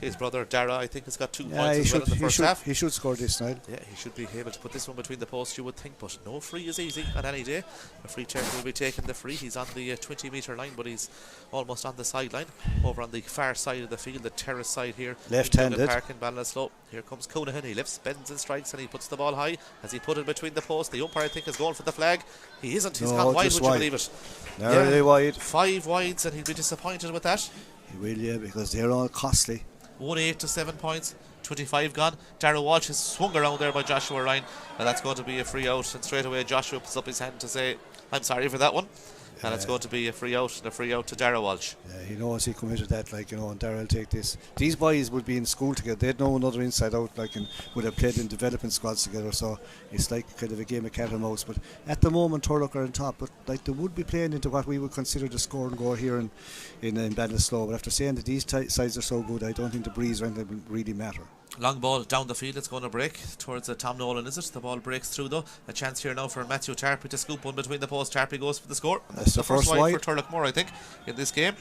His brother Dara, I think, has got 2 points as well in the first half. He should score this night. Yeah, he should be able to put this one between the posts, you would think, but no free is easy on any day. A free check will be taking the free. He's on the 20 metre line, but he's almost on the sideline, over on the far side of the field, the terrace side here. Left-handed. Park in Ballinasloe. Here comes Coonahan. He lifts, bends and strikes, and he puts the ball high. As he put it between the posts, the umpire, I think, is going for the flag. He isn't. He's gone wide, would you believe it? Narrowly wide. 5 wides, and he'll be disappointed with that. He will, yeah, because they're all costly. 1-8-7 points, 25 gone. Darragh Walsh is swung around there by Joshua Ryan, and that's going to be a free out. And straight away Joshua puts up his hand to say, I'm sorry for that one. And it's going to be a free out, and a free out to Darragh Walsh. Yeah, he knows he committed that, like, you know, and Darragh will take this. These boys would be in school together. They'd know another inside out, like, and would have played in development squads together. So it's like kind of a game of cat and mouse. But at the moment, Turlough are on top. But like, they would be playing into what we would consider the score and goal here in Ballinasloe. But after saying that these sides are so good, I don't think the breeze or anything will really matter. Long ball down the field, it's going to break towards Tom Nolan, is it? The ball breaks through though. A chance here now for Matthew Tarpey to scoop one between the posts. Tarpey goes for the score. And that's the first wide for Turloughmore, I think, in this game.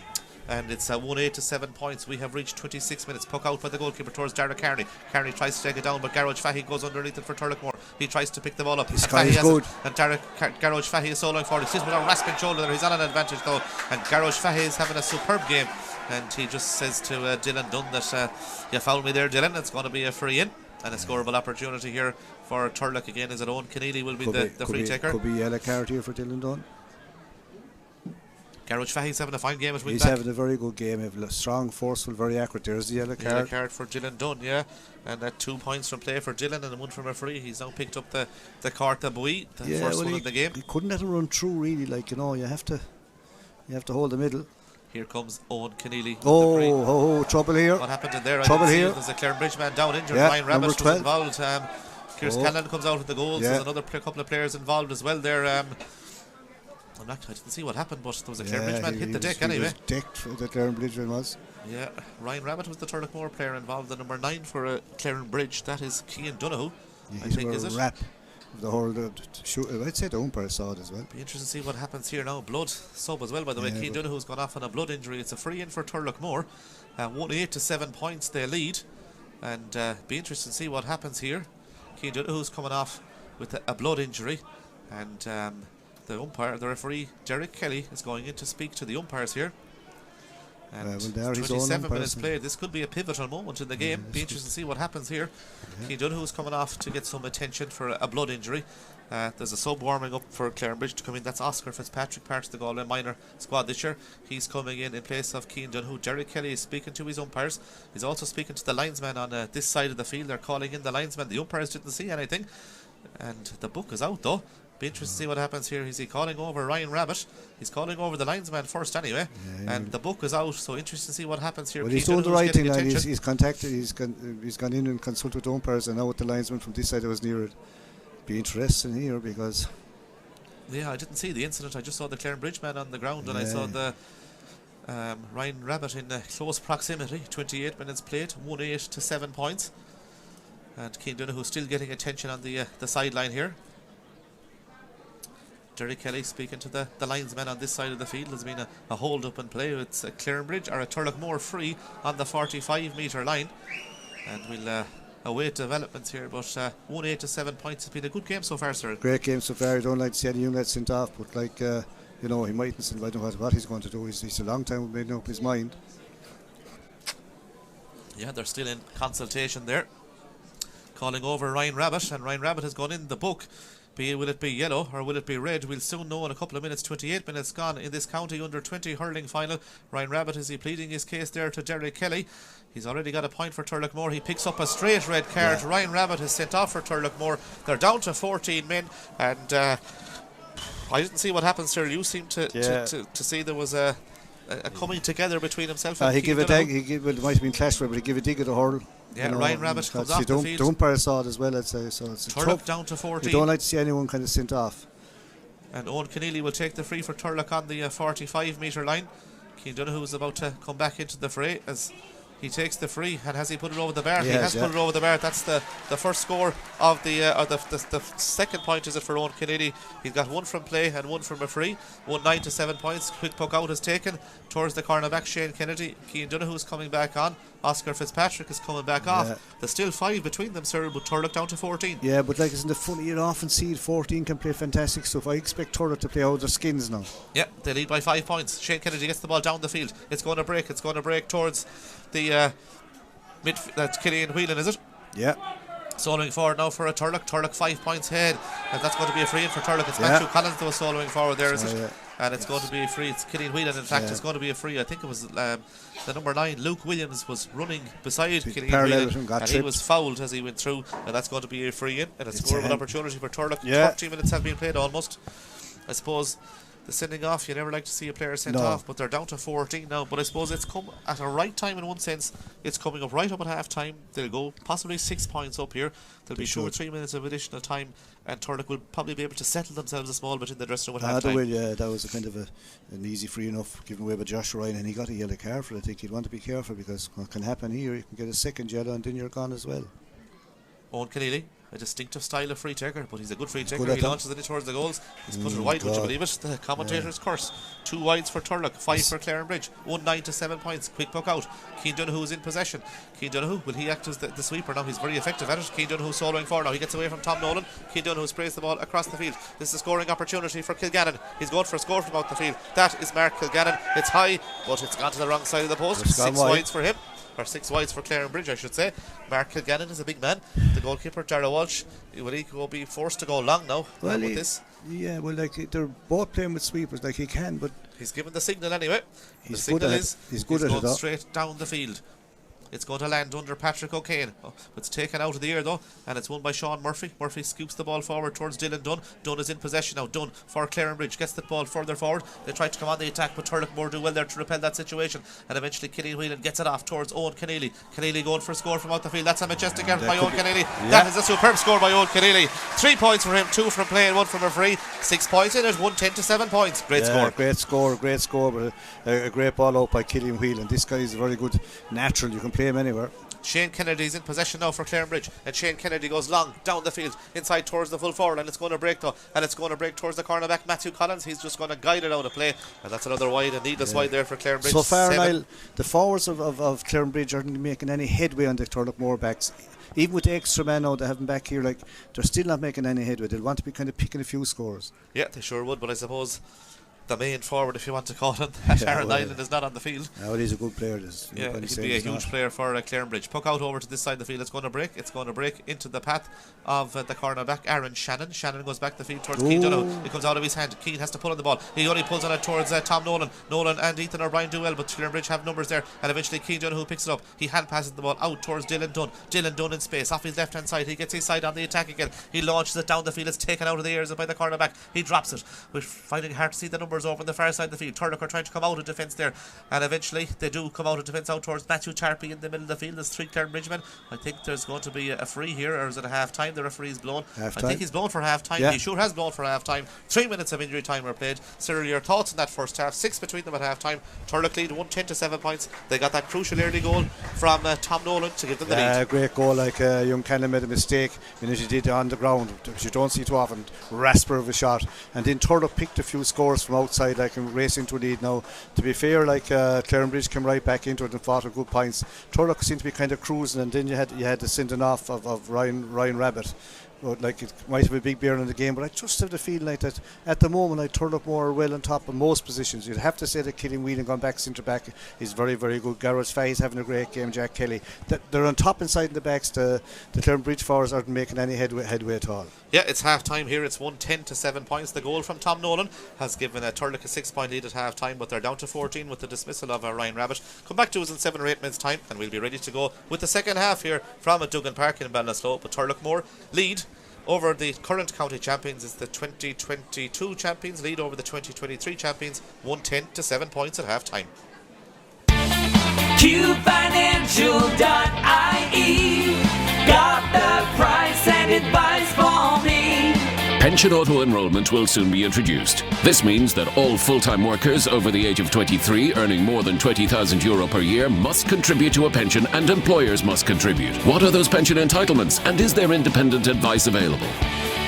And it's 1-8-7 points. We have reached 26 minutes. Puck out by the goalkeeper towards Dara Kearney. Kearney tries to take it down, but Garage Fahy goes underneath it for Turloughmore. He tries to pick the ball up. This guy is good. And Garage Fahy is so long forward. He sits with a rasping shoulder there. He's on an advantage though. And Garage Fahy is having a superb game. And he just says to Dylan Dunn that you fouled me there, Dylan. It's going to be a free in. And a scoreable opportunity here for Turlough again. Is it Owen Keneally will be the free taker? Could be yellow card here for Dylan Dunn. Garage Fahy's having a fine game at wing back. He's having a very good game. Strong, forceful, very accurate. There's the yellow card. Yellow card for Dylan Dunn, yeah. And 2 points from play for Dylan and 1 from a free. He's now picked up the Carta Bui, the first one in the game. He couldn't let him run through really, like, you know, you have to hold the middle. Here comes Owen Keneally. Trouble here. What happened in there? Trouble here. There's a Clarinbridge man down injured. Yeah, Ryan Rabbit was involved. Kieran Scanlon comes out with the goals. Yeah. There's another couple of players involved as well there. I didn't see what happened, but there was a Clarinbridge man hit the deck anyway. He was decked, the Clarinbridge man was. Yeah, Ryan Rabbit was the Turloughmore player involved. The number 9 for Clarinbridge, that is Cian Donoghue. Yeah, I think, is it? Rap. The whole I'd say the umpire saw it as well. Be interesting to see what happens here now. Blood sub as well, by the way. Cian Donoghue's gone off on a blood injury. It's a free in for Turloughmore. 1-8-7 points they lead, and be interesting to see what happens here. Cian Donoghue's coming off with a blood injury, and the referee Derek Kelly is going in to speak to the umpires here. And 27 minutes played. This could be a pivotal moment in the game. Be interesting to see what happens here. Cian Donoghue's coming off to get some attention for a blood injury. There's a sub warming up for Clarinbridge to come in. That's Oscar Fitzpatrick, part of the Galway minor squad this year. He's coming in place of Cian Donoghue. Derek Kelly is speaking to his umpires. He's also speaking to the linesman on this side of the field. They're calling in the linesman. The umpires didn't see anything, and the book is out though. Be interested to see what happens here. Is he calling over Ryan Rabbit? He's calling over the linesman first anyway, and the book is out, so interesting to see what happens here. Well, he's doing the right thing, and he's contacted. He's gone in and consulted the umpires, and now with the linesman from this side that was near it. Be interesting here because I didn't see the incident. I just saw the Clarinbridge man on the ground, and I saw the Ryan Rabbit in close proximity. 28 minutes played, 1-8-7 points, and Cian Donoghue still getting attention on the sideline here. Derek Kelly speaking to the linesman on this side of the field. There's been a hold up in play. It's a Clarinbridge or a Turloughmore free on the 45 metre line. and we'll await developments here. But 1-8 to 7 points. It's been a good game so far, sir. Great game so far. I don't like to see any young lads sent off, but like he mightn't. I don't know what he's going to do. He's a long time making up his mind. Yeah, they're still in consultation there, calling over Ryan Rabbit, and Ryan Rabbit has gone in the book. Will it be yellow or will it be red? We'll soon know in a couple of minutes. 28 minutes gone in this county under 20 hurling final. Ryan Rabbit, is he pleading his case there to Derek Kelly? He's already got a point for Turloughmore. He picks up a straight red card. Yeah. Ryan Rabbit is sent off for Turloughmore. They're down to 14 men, and I didn't see what happened, sir. You seem to see there was a coming together between himself and it might have been clash, but he gave a dig at the hurl. Yeah, Ryan Rabbit comes off the field. The umpire saw it as well, I'd say. So it's Turlough down to 14. You don't like to see anyone kind of sent off. And Owen Keneally will take the free for Turlough on the 45 metre line. Cian Donoghue is about to come back into the fray as he takes the free. And has he put it over the bar? He has put it over the bar. That's the first score of the second point, is it, for Owen Keneally. He's got one from play and one from a free. 9 to 7 points. Quick puck out is taken towards the cornerback Shane Kennedy. Cian Donoghue is coming back on. Oscar Fitzpatrick is coming back off. There's still 5 between them, sir, but Turlough down to 14. Yeah, but like isn't it funny, you often see 14 can play fantastic stuff. I expect Turlough to play out their skins now. Yeah, they lead by 5 points. Shane Kennedy gets the ball down the field. It's going to break towards the midfield. That's Killian Whelan, is it? Yeah. Soloing forward now for a Turlough 5 points ahead, and that's going to be a free in for Turlough. It's Matthew Collins that was soloing forward there, is it? Yeah. And it's going to be a free. It's Killian Whelan, in fact. It's going to be a free. I think it was the number 9, Luke Williams, was running beside Killian Whelan, and he was fouled as he went through, and that's going to be a free in and a scoreable opportunity for Turlough. 30 minutes have been played almost. I suppose the sending off, you never like to see a player sent off, but they're down to 14 now. But I suppose it's come at a right time in one sense. It's coming up right up at half time. They'll go possibly 6 points up here. There'll be 2 or 3 minutes of additional time, and Turlough will probably be able to settle themselves a small bit in the dressing room at half time. That was a kind of an easy free enough given away by Josh Ryan, and he got a yellow card for it. I think he'd want to be careful, because what can happen here, you can get a second yellow and then you're gone as well. Owen Keneally, a distinctive style of free taker, but he's a good free taker. He launches it towards the goals. He's put it wide, would you believe it? The commentator's curse. 2 wides for Turlough, 5 for Clarinbridge. 9 to 7 points. Quick puck out. Cian Donoghue is in possession. Cian Donoghue, will he act as the sweeper now? He's very effective at it. Cian Donoghue soloing forward now. He gets away from Tom Nolan. Cian Donoghue sprays the ball across the field. This is a scoring opportunity for Kilgannon. He's going for a score from out the field. That is Mark Kilgannon. It's high, but it's gone to the wrong side of the post. 6 wides for him. Or 6 wides for Clarinbridge, I should say. Mark Kilgannon is a big man. The goalkeeper, Dara Walsh, will he will be forced to go long now with this? Yeah, well, like they're both playing with sweepers, like he can, but he's given the signal anyway. He's good at it. He's going straight down the field. It's going to land under Patrick O'Kane. It's taken out of the air though, and it's won by Sean Murphy. Murphy scoops the ball forward towards Dylan Dunn. Dunn is in possession now. Dunn for Clarinbridge gets the ball further forward. They try to come on the attack, but Turloughmore do well there to repel that situation, and eventually Killian Whelan gets it off towards Owen Keneally. Keneally going for a score from out the field. That's a majestic effort by Owen Keneally. That is a superb score by Owen Keneally. 3 points for him, 2 from play and 1 from a free. 6 points in it, 10 to 7 points. Great score, but a great ball out by Killian Whelan. This guy is a very good natural. You can play him anywhere. Shane Kennedy's in possession now for Clarinbridge, and Shane Kennedy goes long down the field inside towards the full forward, and it's going to break though, and it's going to break towards the cornerback Matthew Collins. He's just going to guide it out of play, and that's another wide, a needless wide there for Clarinbridge. So far, Niall, the forwards of Clarinbridge aren't making any headway on the Turloughmore backs. Even with the extra man now they have them back here, like they're still not making any headway. They'll want to be kind of picking a few scores. Yeah, they sure would, but I suppose the main forward, if you want to call him, Aaron Nyland is not on the field. Well, he's a good player. Yeah, he could be a huge player for Clarinbridge. Puck out over to this side of the field. It's going to break into the path of the cornerback Aaron Shannon. Shannon goes back the field towards Cian Donoghue. It comes out of his hand. Keane has to pull on the ball. He only pulls on it towards Tom Nolan. Nolan and Ethan O'Brien do well, but Clarinbridge have numbers there, and eventually Cian Donoghue picks it up. He hand passes the ball out towards Dylan Dunn. Dylan Dunn in space off his left hand side. He gets his side on the attack again. He launches it down the field. It's taken out of the air by the cornerback. He drops it. We're finding it hard to see the numbers over on the far side of the field. Turlough are trying to come out of defence there, and eventually they do come out of defence out towards Matthew Charpy in the middle of the field. There's 3 Clarinbridge men. I think there's going to be a free here, or is it a half time? The referee's blown. I think he's blown for half time. He sure has blown for half time. 3 minutes of injury time were played. Cyril, your thoughts on that first half? 6 between them at half time. Turlough lead 10 to 7 points. They got that crucial early goal from Tom Nolan to give them the lead. Great goal. Like young Cannon made a mistake as he did on the ground, which you don't see too often. Rasper of a shot, and then Turlough picked a few scores from outside, like, and race into a lead now. To be fair, like, Clarinbridge came right back into it and fought with good points. Turlough seemed to be kind of cruising, and then you had the sending off of Ryan Rabbit. But, like, it might have a big bearing on the game, but I just have the feeling like that at the moment, like, Turloughmore are well on top of most positions. You'd have to say that Killian Whelan gone back centre back is very, very good. Gareth Fahey's having a great game. Jack Kelly, they're on top inside in the backs. The Clarinbridge forwards aren't making any headway at all. Yeah, it's half time here. It's 1-10 to 7 points. The goal from Tom Nolan has given Turlough a 6-point lead at half time, but they're down to 14 with the dismissal of Ryan Rabbit. Come back to us in 7 or 8 minutes time and we'll be ready to go with the second half here from Duggan Park in Ballinasloe. But Turloughmore lead over the current county champions is the 2022 champions, lead over the 2023 champions, 1-10 to 7 points at half time. QFinancial.ie got the price and advice for me. Pension auto-enrolment will soon be introduced. This means that all full-time workers over the age of 23 earning more than €20,000 per year must contribute to a pension, and employers must contribute. What are those pension entitlements, and is there independent advice available?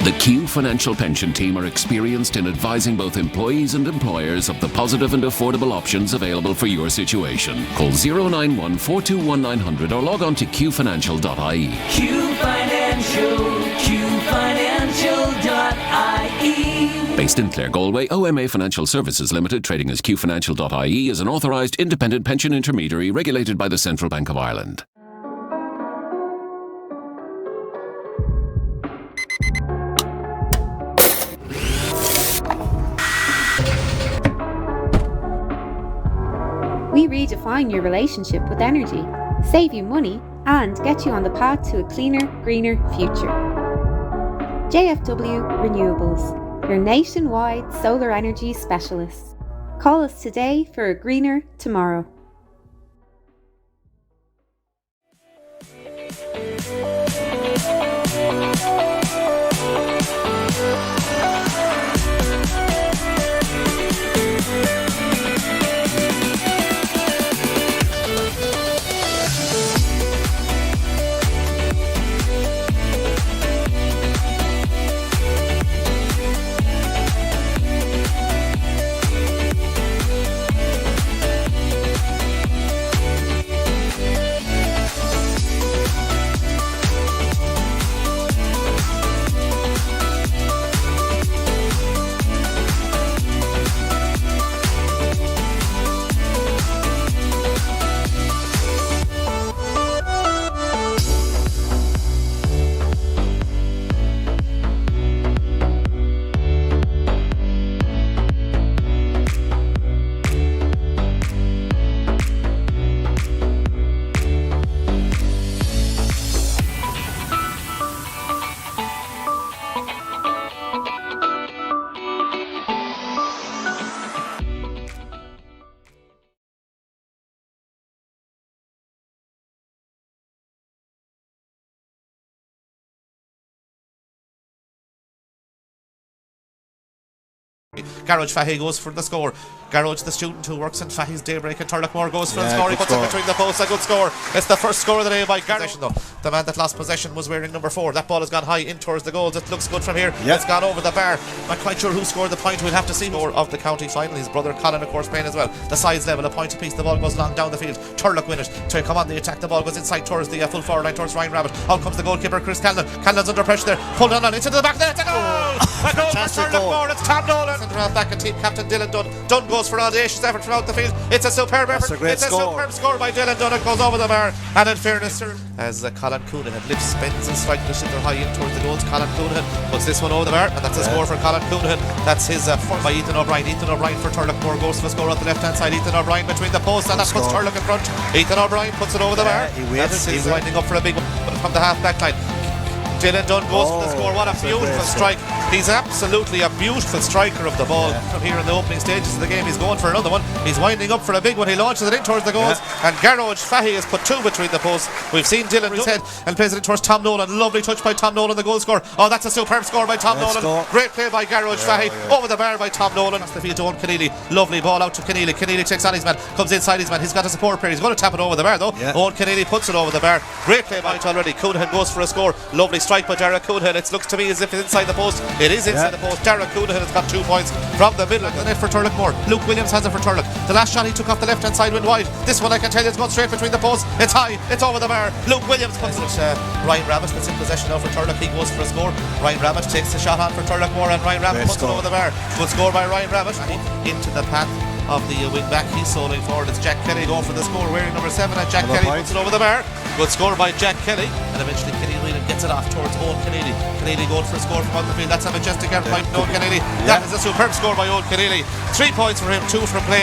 The Q Financial Pension Team are experienced in advising both employees and employers of the positive and affordable options available for your situation. Call 091 421 900 or log on to qfinancial.ie. Q Financial, QFinancial.ie. Based in Clare, Galway, OMA Financial Services Limited, trading as qfinancial.ie, is an authorised independent pension intermediary regulated by the Central Bank of Ireland. We redefine your relationship with energy, save you money, and get you on the path to a cleaner, greener future. JFW Renewables, your nationwide solar energy specialists. Call us today for a greener tomorrow. Garage Fahey goes for the score. Garage, the student who works in Fahey's Daybreak in Turloughmore, goes for the score. He puts it between the posts. A good score. It's the first score of the day by Garage. The man that lost possession was wearing number 4. That ball has gone high in towards the goals. It looks good from here. It's gone over the bar. Not quite sure who scored the point. We'll have to see more of the county final. His brother Colin, of course, playing as well. The sides level, a point apiece. The ball goes long down the field. Turlough win it. To come on the attack, the ball goes inside towards the full forward line towards Ryan Rabbit. Out comes the goalkeeper, Chris Callan. Callan's under pressure there. Pulled on into the back of the net. A goal for Turloughmore. It's Tom Nolan. Centre half back and team captain Dylan Dunn. Dunn goes for audacious effort from out the field. It's a superb effort. Superb score by Dylan Dunn. It goes over the bar. And in fairness, as Colin Coonahan lifts, spins and strikes the shifter high in towards the goals, Colin Coonahan puts this one over the bar, and that's a score for Colin Coonahan. That's his form by Ethan O'Brien. Ethan O'Brien for Turloughmore goes for the score on the left hand side. Ethan O'Brien between the posts, and that puts Turlough in front. Ethan O'Brien puts it over the bar. He's winding up for a big one from the half back line. Dylan Dunn goes for the score. What a beautiful strike. He's absolutely a beautiful striker of the ball. From here in the opening stages of the game, he's going for another one. He's winding up for a big one. He launches it in towards the goals, and Garage Fahey has put 2 between the posts. We've seen Dylan his head and plays it in towards Tom Nolan. Lovely touch by Tom Nolan, the goal scorer. Oh, that's a superb score by Tom Nolan. Great play by Garage Fahey. Over the bar by Tom Nolan. That's the field to Owen Keneally. Lovely ball out to Keneally. Keneally takes on his man, comes inside his man. He's got a support player. He's going to tap it over the bar though. Owen Keneally puts it over the bar. Great play by it already. Coonahan goes for a score. Lovely strike by Derek Coonhill. It looks to me as if it's inside the post. It is inside the post. Derek Coonhill has got 2 points from the middle of the net for Turloughmore. Luke Williams has it for Turlough. The last shot he took off the left hand side went wide. This one I can tell you is going straight between the posts. It's high, it's over the bar. Luke Williams puts it. Ryan Rabbit that's in possession now for Turlough. He goes for a score. Ryan Rabbit takes the shot on for Turloughmore, and Ryan Rabbit puts it over the bar. Good score by Ryan Rabbit. Into the path of the wing back. He's soloing forward. It's Jack Kelly going for the score, wearing number 7, and Jack Kelly puts it over the bar. Good score by Jack Kelly, and eventually Kenny Whelan gets it off towards Owen Keneally. Keneally going for a score from out the field. That's a majestic air point. Owen Keneally. That is a superb score by Owen Keneally. 3 points for him, 2 from play.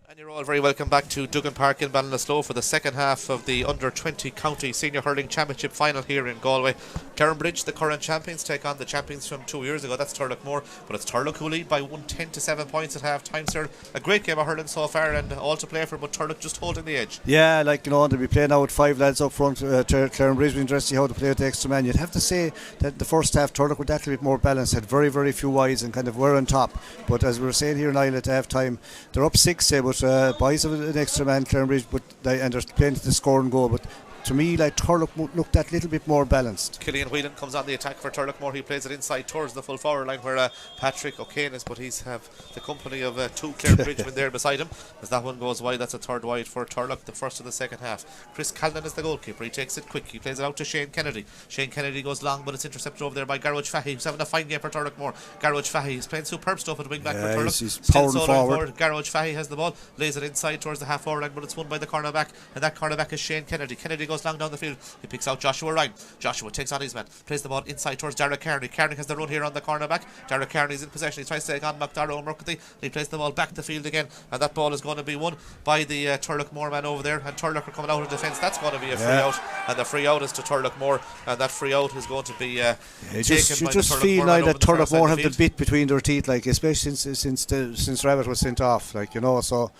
And you're all very welcome back to Duggan Park in Ballinasloe for the second half of the Under-20 County Senior Hurling Championship final here in Galway. Clarinbridge, the current champions, take on the champions from 2 years ago. That's Turloughmore, but it's Turlough who lead by 110 to 7 points at half time, sir. A great game of hurling so far and all to play for, but Turlough just holding the edge. Yeah, like, you know, they'll be playing now with 5 lads up front. Clarinbridge will be interested to see how to play with the extra man. You'd have to say that the first half Turlough were that little bit more balanced, had very, very few wides and kind of were on top. But as we were saying here, Niall, at half time, they're up 6, say, but boys of an extra man, Clarinbridge, and they're playing to the score and goal. But to me, like Turloughmore looked that little bit more balanced. Killian Whelan comes on the attack for Turloughmore. He plays it inside towards the full forward line where Patrick O'Kane is, but he's have the company of two Clarinbridge men there beside him. As that one goes wide, that's a third wide for Turlough, the first of the second half. Chris Callan is the goalkeeper. He takes it quick. He plays it out to Shane Kennedy. Shane Kennedy goes long, but it's intercepted over there by Garage Fahy. He's having a fine game for Turloughmore. Garage Fahy, he's playing superb stuff at wing back for Turlough. He's powering forward. Garage Fahy has the ball, lays it inside towards the half forward line, but it's won by the cornerback, and that cornerback is Shane Kennedy. Kennedy goes long down the field. He picks out Joshua Ryan. Joshua takes on his man, plays the ball inside towards Derek Kearney. Kearney has the run here on the cornerback. Derek Kearney's in possession. He tries to take on McDarrow Murcothy. He plays the ball back the field again, and that ball is going to be won by the Turloughmore man over there, and Turlough are coming out of defence. That's going to be a free out, and the free out is to Turloughmore, and that free out is going to be taken you by just the feel like that Turloughmore have the field. bit between their teeth, like especially since Rabbit was sent off, like so.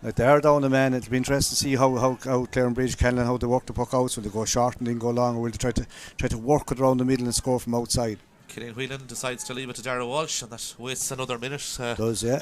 Like they are down the man. It'll be interesting to see how Clarinbridge can and how they work the puck out. So they go short and then go long, or will they try to work it around the middle and score from outside. Killian Whelan decides to leave it to Dara Walsh, and that wastes another minute.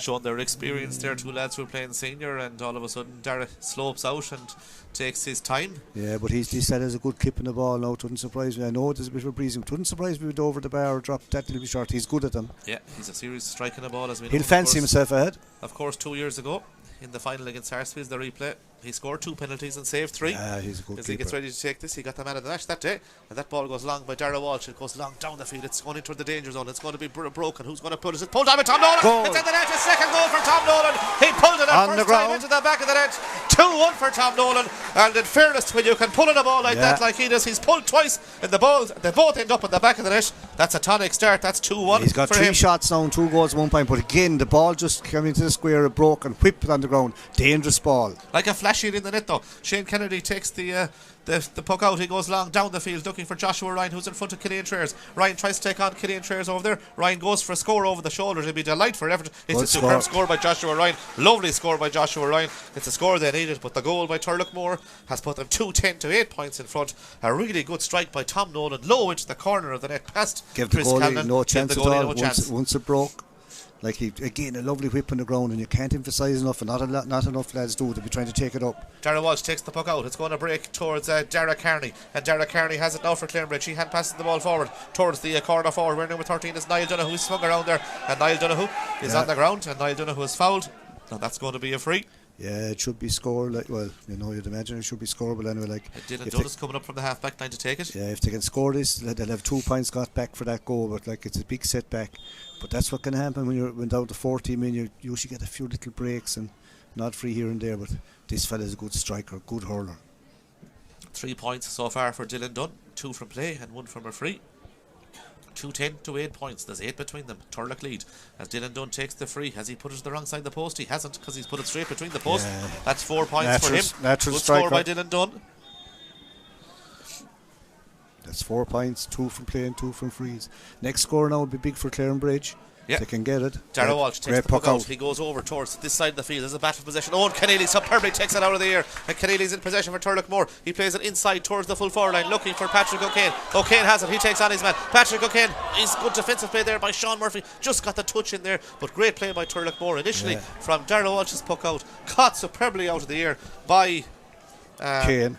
Showing their experience there, two lads who are playing senior, and all of a sudden Dara slopes out and takes his time. Yeah, but this lad has a good clip in the ball now. It wouldn't surprise me. I know there's a bit of a breezing. It wouldn't surprise me with over the bar or drop that little bit short. He's good at them. Yeah, he's a serious striking the ball, as we know. He'll fancy himself ahead. Of course, 2 years ago in the final against Sarsfields, the replay, he scored 2 penalties and saved 3. Yeah, he's a good As keeper. he gets ready to take this, he got the man of the match that day, and that ball goes long by Dara Walsh. It goes long down the field. It's going into the danger zone. It's going to be broken. Who's going to pull it? It's pulled out by Tom Nolan. Goal. It's in the net. A second goal for Tom Nolan. He pulled it On first the ground. time into the back of the net. 2-1 for Tom Nolan. And in fairness, when you can pull in a ball like that, like he does, he's pulled twice, and the balls they both end up in the back of the net. That's a tonic start. That's 2-1. He's got for 3 him. shots now, 2 goals, 1 point. But again, the ball just came into the square, broke and whipped on the ground. Dangerous ball. Like a flash hit in the net though. Shane Kennedy takes the puck out. He goes long down the field looking for Joshua Ryan, who's in front of Killian Traers. Ryan tries to take on Killian Traers over there. Ryan goes for a score over the shoulder. It'll be delight for Everton. It's Good a superb score by Joshua Ryan. Lovely score by Joshua Ryan. It's a score they needed, but the goal by Turloughmore has put them 2-10 to 8 points in front. A really good strike by Tom Nolan, low into the corner of the net, past Give the Chris goalie Callan. no chance at all. chance. Once it broke. Like he again, a lovely whip on the ground, and you can't emphasise enough, and not enough lads do. They'll be trying to take it up. Dara Walsh takes the puck out. It's going to break towards Dara Kearney, and Dara Kearney has it now for Clarinbridge. He hand passes the ball forward towards the corner forward where number 13 is Niall Donoghue. He's swung around there, and Niall Donoghue is on the ground, and Niall Donoghue is fouled. Now that's going to be a free. Yeah, it should be scored. Like, well, you'd imagine it should be scoreable anyway. Like Dylan Dunn is coming up from the half back line to take it. Yeah, if they can score this, they'll have 2 points got back for that goal. But like, it's a big setback. But that's what can happen when you're down to 14 men. You usually get a few little breaks and not free here and there. But this fella's a good striker, good hurler. 3 points so far for Dylan Dunn, 2 from play and 1 from a free. 2-10 to 8 points. There's 8 between them. Turlough lead as Dylan Dunn takes the free. Has he put it to the wrong side of the post? He hasn't, because he's put it straight between the post. Yeah. That's 4 points for him. Natural Good striker. score by Dylan Dunn. That's 4 points, 2 from play and 2 from frees. Next score now would be big for Clarinbridge. Yeah. They can get it. Dara Walsh takes the puck out. He goes over towards this side of the field. There's a battle possession. Owen Keneally superbly takes it out of the air, and Keneally's in possession for Turloughmore. He plays it inside towards the full forward line, looking for Patrick O'Kane. O'Kane has it. He takes on his man. Patrick O'Kane is good defensive play there by Sean Murphy. Just got the touch in there, but great play by Turloughmore initially from Dara Walsh's puck out, caught superbly out of the air by Kane.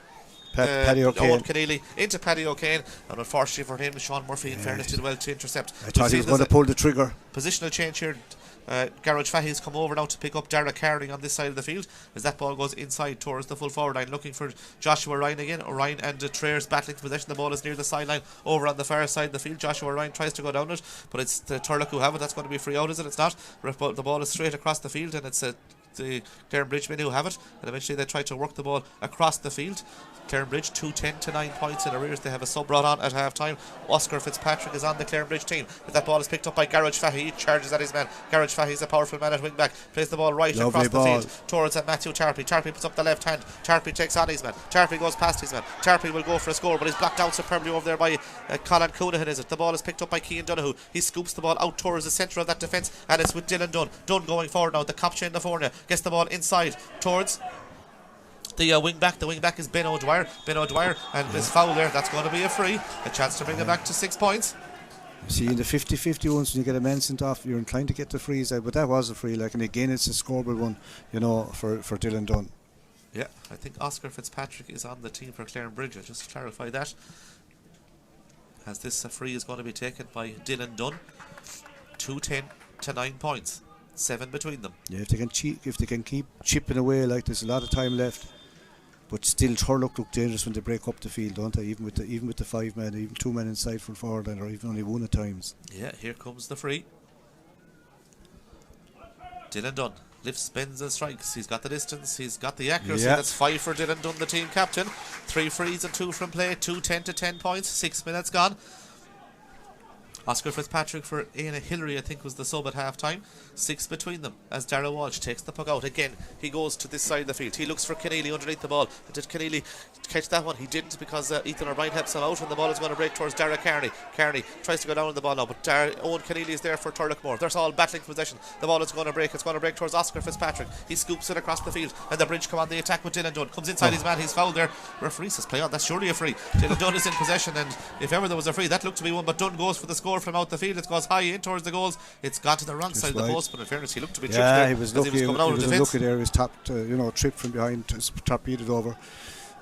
Paddy O'Kane. Owen Keneally into Paddy O'Kane, and unfortunately for him, Sean Murphy in fairness did well to intercept. I thought he was going to pull the trigger. Positional change here. Garage Fahy's come over now to pick up Dara Kearney on this side of the field as that ball goes inside towards the full forward line, looking for Joshua Ryan again. Ryan and Traers battling for possession. The ball is near the sideline over on the far side of the field. Joshua Ryan tries to go down it, but it's the Turlough who have it. That's going to be free out, is it? It's not. The ball is straight across the field, and it's the Clarinbridge men who have it, and eventually they try to work the ball across the field. Clarinbridge 2-10 to 9 points in arrears. They have a sub brought on at half time. Oscar Fitzpatrick is on the Clarinbridge team. But that ball is picked up by Garage Fahy. He charges at his man. Garage Fahy is a powerful man at wing back. Plays the ball right across the field towards Matthew Tarpey. Tarpey puts up the left hand. Tarpey takes on his man. Tarpey goes past his man. Tarpey will go for a score, but he's blocked out superbly over there by Colin Coonahan, is it? The ball is picked up by Cian Donoghue. He scoops the ball out towards the centre of that defence, and it's with Dylan Dunn. Dunn going forward now. The capture in the corner gets the ball inside towards the wing back. The wing back is Ben O'Dwyer. Ben O'Dwyer, and his foul there. That's going to be a free. A chance to bring it back to 6 points. See, in the 50-50 ones, when you get a man sent off, you're inclined to get the frees out, but that was a free. Like, and again, it's a scoreable one, for Dylan Dunn. Yeah, I think Oscar Fitzpatrick is on the team for Clarinbridge. I'll just clarify that. As this free is going to be taken by Dylan Dunn. 2-10 to 9 points. 7 between them. Yeah, if they can keep chipping away, like there's a lot of time left. But still, Turlough look dangerous when they break up the field, don't they? Even with the 5 men, even 2 men inside full forward, or even only 1 at times. Yeah, here comes the free. Dylan Dunn lifts, bends and strikes. He's got the distance, he's got the accuracy. Yeah. That's 5 for Dylan Dunn, the team captain. 3 frees and 2 from play. 2-10 to 10 points. 6 minutes gone. Oscar Fitzpatrick for Aina Hillary, I think, was the sub at half time. 6 between them as Darragh Walsh takes the puck out. Again, he goes to this side of the field. He looks for Keneally underneath the ball. Did Keneally catch that one? He didn't, because Ethan O'Brien helps him out, and the ball is going to break towards Darragh Carney. Carney tries to go down on the ball now, but Owen Keneally is there for Turloughmore. They're all battling for possession. The ball is going to break. It's going to break towards Oscar Fitzpatrick. He scoops it across the field, and the Bridge come on the attack with Dylan Dunn. Comes inside his man. He's fouled there. Referee says play on. That's surely a free. Dylan Dunn is in possession, and if ever there was a free, that looked to be one, but Dunn goes for the score from out the field. It goes high in towards the goals. It's gone to the wrong side of the post, but in fairness, he looked to be tripped there. He was lucky. He was coming out of defence. There, his top, tripped from behind, torpedoed over.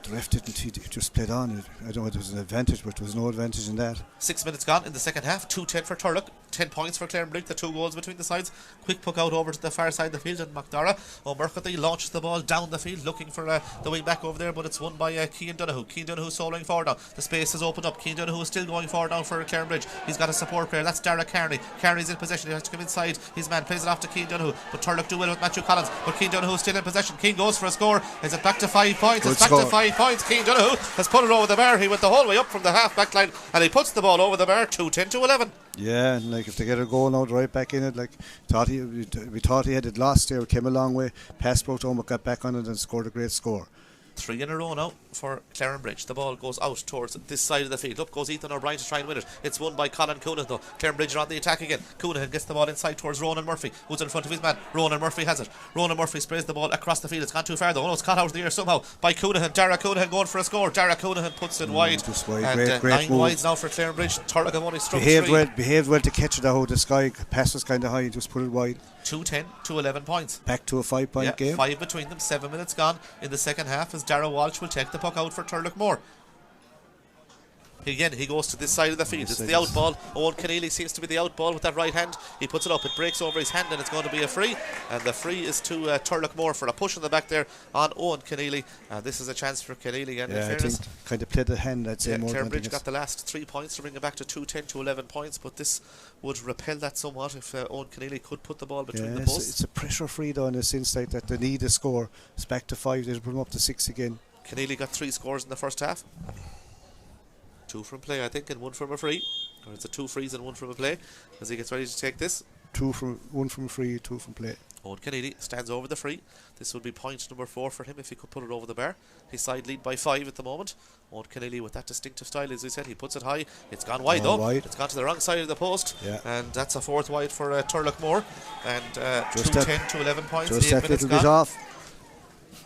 The ref didn't. He just played on. I don't know if there was an advantage, but there was no advantage in that. 6 minutes gone in the second half. 2-10 for Turlough. 10 points for Clarinbridge. The 2 goals between the sides. Quick puck out over to the far side of the field, and McDara O'Murchathy launches the ball down the field, looking for the wing back over there, but it's won by Cian Donoghue. Cian Donoghue soloing forward now. The space is opened up. Cian Donoghue is still going forward now for Clarinbridge. He's got a support player. That's Darragh Carney. Carney's in possession. He has to come inside. His man plays it off to Cian Donoghue, but Turlough do well with Matthew Collins. But Cian Donoghue is still in possession. Cian goes for a score. Is it back to 5 points? It's back to 5 points. Cian Donoghue has put it over the bar. He went the whole way up from the half back line, and he puts the ball over the bar. 2-10 to 11. Yeah, and like if they get a goal now, right back in it, like we thought he had it lost there, came a long way, passed broke home, got back on it and scored a great score. 3 in a row now for Clarinbridge. The ball goes out towards this side of the field. Up goes Ethan O'Brien to try and win it. It's won by Colin Coonan though. Clarinbridge are on the attack again. Coonan gets the ball inside towards Ronan Murphy, who's in front of his man. Ronan Murphy has it. Ronan Murphy sprays the ball across the field. It's gone too far though. Oh no, it's caught out of the air somehow by Coonan. Darragh Coonan going for a score. Darragh Coonan puts it wide. And great 9 wides now for Clarinbridge. Turlough have only struck 3. Behaved well to catch it out. The sky pass was kind of high, just put it wide. 2-10 to 11 points. Back to a 5-point game. 5 between them. 7 minutes gone in the second half as Darragh Walsh will take the puck out for Turloughmore. Again, he goes to this side of the field. It's the out ball. Owen Keneally seems to be the out ball with that right hand. He puts it up. It breaks over his hand, and it's going to be a free. And the free is to Turloughmore for a push in the back there on Owen Keneally. This is a chance for Keneally. And in fairness, I think kind of played the hand. I'd say more. Clarinbridge got the last 3 points to bring it back to 2-10 to 11 points. But this would repel that somewhat if Owen Keneally could put the ball between the posts. It's a pressure free though in a sense like that. They need a score. It's back to 5. They'll put them up to 6 again. Keneally got 3 scores in the first half. 2 from play, I think, and 1 from a free. Or it's a 2 frees and 1 from a play as he gets ready to take this. 1 from a free, 2 from play. Owen Keneally stands over the free. This would be point number 4 for him if he could put it over the bar. His side lead by 5 at the moment. Owen Keneally with that distinctive style, as we said, he puts it high. It's gone wide though. It's gone to the wrong side of the post. And that's a 4th wide for Turloughmore. And 2-10 to 11 points. Just 8 that minutes little gone. bit off.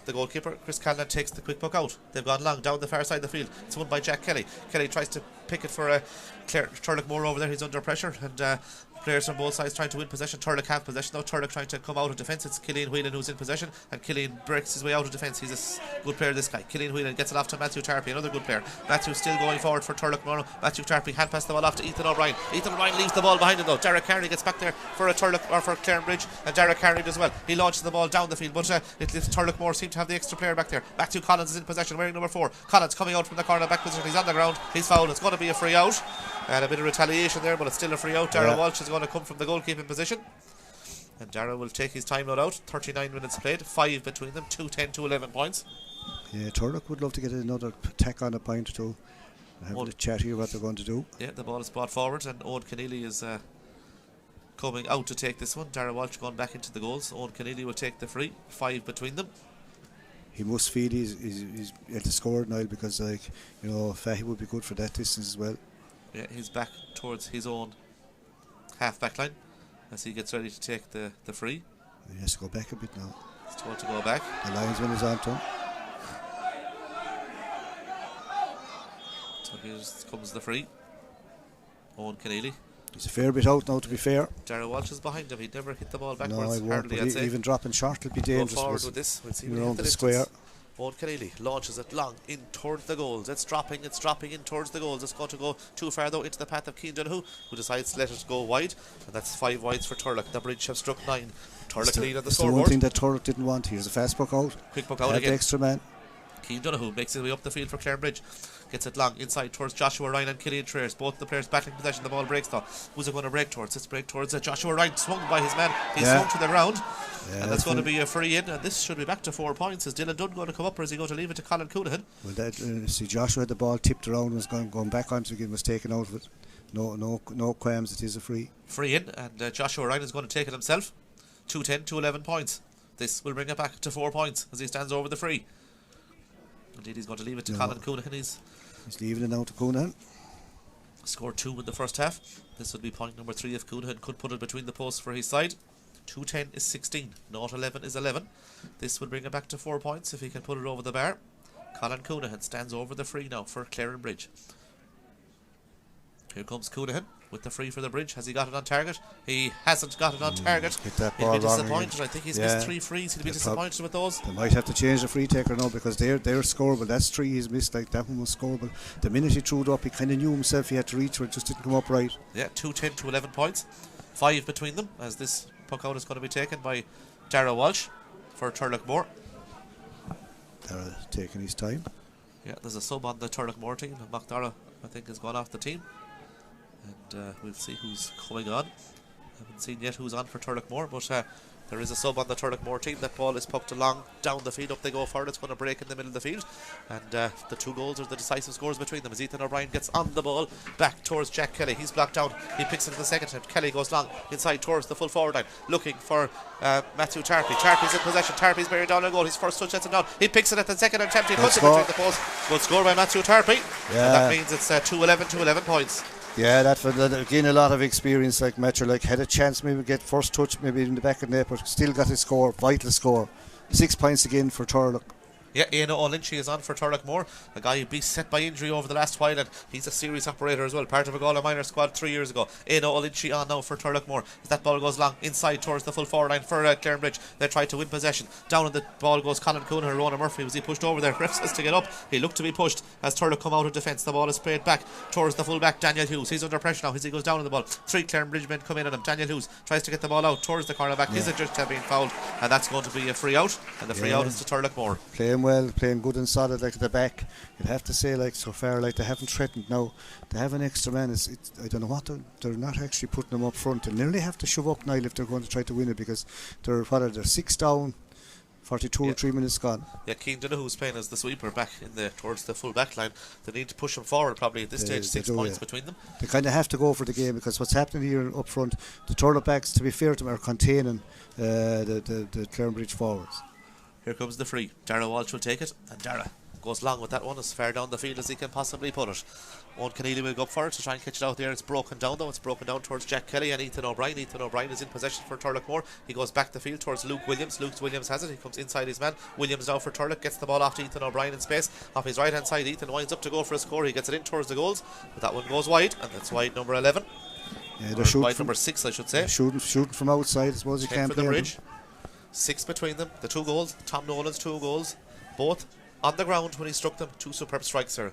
The goalkeeper, Chris Callan, takes the quick puck out. They've gone long down the far side of the field. It's won by Jack Kelly. Kelly tries to pick it for Turloughmore over there. He's under pressure, and players from both sides trying to win possession. Turlough have possession now. Turlough trying to come out of defence. It's Killian Whelan who's in possession, and Killian breaks his way out of defence. He's a good player, this guy. Killian Whelan gets it off to Matthew Tarpey, another good player. Matthew still going forward for Turloughmore. Matthew Tarpey hand pass the ball off to Ethan O'Brien. Ethan O'Brien leaves the ball behind him though. Darragh Carney gets back there for a Turlough or for Clarinbridge, and Darragh Carney as well. He launches the ball down the field, but Turloughmore seem to have the extra player back there. Matthew Collins is in possession, wearing number 4. Collins coming out from the corner back position. He's on the ground. He's fouled. It's going to be a free out, and a bit of retaliation there, but it's still a free out. Darragh Walsh is going to come from the goalkeeping position, and Darragh will take his time out. 39 minutes played, 5 between them, 2-10 to 11 points. Yeah, Turlough would love to get another tack on a point or two. Have a chat here what they're going to do. Yeah, the ball is brought forward, and Owen Keneally is coming out to take this one. Darragh Walsh going back into the goals. Owen Keneally will take the free. 5 between them. He must feel he's at the score now, because Fahy would be good for that distance as well. Yeah, he's back towards his own half back line as he gets ready to take the free. He has to go back a bit now. He's told to go back. The linesman is on to him. So here comes the free. Owen Keneally. He's a fair bit out now, to be fair. Darragh Walsh is behind him. He'd never hit the ball backwards. No, I won't. Hardly, I'd say. Even dropping short will be dangerous. Go forward with this. We'll see around the square. Owen Keneally launches it long in towards the goals. It's dropping in towards the goals. It's going to go too far though into the path of Cian Donoghue, who decides to let it go wide, and that's 5 wides for Turlough. The Bridge have struck 9. Turlough lead on the scoreboard. The one thing that Turlough didn't want. Here's a fast puck out. Quick puck out again. The extra man. Cian Donoghue makes his way up the field for Clarinbridge. Gets it long inside towards Joshua Ryan and Killian Traers. Both the players battling possession. The ball breaks though. Who's it going to break towards? It's break towards Joshua Ryan. Swung by his man. He's swung to the ground. And that's going to be a free in. And this should be back to 4 points. Is Dylan Dunn going to come up, or is he going to leave it to Colin Coonahan? Well, that, see, Joshua had the ball tipped around, was going back onto it, was taken out of it. No qualms, it is a free. Free in, and Joshua Ryan is going to take it himself. 2-10 to 11 points. This will bring it back to 4 points as he stands over the free. Indeed, he's going to leave it to Colin Coonahan. He's leaving it now to Coonahan. Scored 2 in the first half. This would be point number 3 if Coonahan could put it between the posts for his side. 2-10 is 16. 0-11 is 11. This will bring it back to 4 points if he can put it over the bar. Colin Coonahan stands over the free now for Clarinbridge. Here comes Coonahan with the free for the Bridge. Has he got it on target? He hasn't got it on target. He'll be disappointed. I think he's missed 3 frees. He'll be disappointed with those. They might have to change the free taker now, because they're scoreable. That's 3 he's missed. Like, that one was scoreable. The minute he threw it up, he kind of knew himself he had to reach for it. Just didn't come up right. Yeah, 2-10 to 11 points. 5 between them, as this puck out is going to be taken by Dara Walsh for Turloughmore. Dara taking his time. Yeah, there's a sub on the Turloughmore team. Macdara, I think, has gone off the team. And we'll see who's coming on. Haven't seen yet who's on for Turloughmore, but there is a sub on the Turloughmore team. That ball is poked along down the field. Up they go for it. It's going to break in the middle of the field. And the 2 goals are the decisive scores between them as Ethan O'Brien gets on the ball back towards Jack Kelly. He's blocked down. He picks it in the second time. Kelly goes long inside towards the full forward line, looking for Matthew Tarpey. Tarpey's in possession. Tarpey's bearing down a goal. His first touch lets him down. He picks it at the second attempt. He puts it between the posts. Good score by Matthew Tarpey. Yeah. And that means it's 2-11 to 11 points. Yeah, that again, a lot of experience. Like Metro, like, had a chance maybe get first touch maybe in the back of the net, but still got his score, vital score. 6 points again for Turlough. Yeah, Ian O'Lynchy is on for Turloughmore, a guy who beset by injury over the last while, and he's a serious operator as well, part of a Galway minor squad 3 years ago. Ian O'Lynchy on now for Turloughmore as that ball goes long inside towards the full forward line for Clarinbridge. They try to win possession. Down on the ball goes Colin Coonahan. Ronan Murphy, was he pushed over there? Ref says to get up. He looked to be pushed as Turlough come out of defence. The ball is sprayed back towards the full back Daniel Hughes. He's under pressure now as he goes down on the ball. 3 Clarinbridge men come in on him. Daniel Hughes tries to get the ball out towards the cornerback. He's just been fouled, and that's going to be a free out, and the free out is to Turloughmore. Playing well, playing good and solid, like, at the back. You'd have to say, like, so far, like, they haven't threatened now. They have an extra man. I don't know what they're not actually putting them up front. They nearly have to shove up Niall if they're going to try to win it, because they're 6 down, 42 or 3 minutes gone. Yeah, Cian Donoghue's playing as the sweeper back in towards the full back line. They need to push him forward probably at this stage. 6 points between them. They kind of have to go for the game, because what's happening here up front, the Turlough backs, to be fair to them, are containing the Clarinbridge forwards. Here comes the free. Dara Walsh will take it, and Dara goes long with that one as far down the field as he can possibly put it. Owen Keneally will go up for it to try and catch it out there. It's broken down though. It's broken down towards Jack Kelly and Ethan O'Brien. Ethan O'Brien is in possession for Turloughmore. He goes back the field towards Luke Williams. Luke Williams has it. He comes inside his man. Williams now for Turlough. Gets the ball off to Ethan O'Brien in space. Off his right hand side, Ethan winds up to go for a score. He gets it in towards the goals, but that one goes wide, and that's wide number 11. Yeah, they're shooting wide number 6, I should say. Shooting from outside. I suppose you can't for the Bridge. 6 between them. The 2 goals. Tom Nolan's 2 goals. Both on the ground when he struck them. 2 superb strikes there.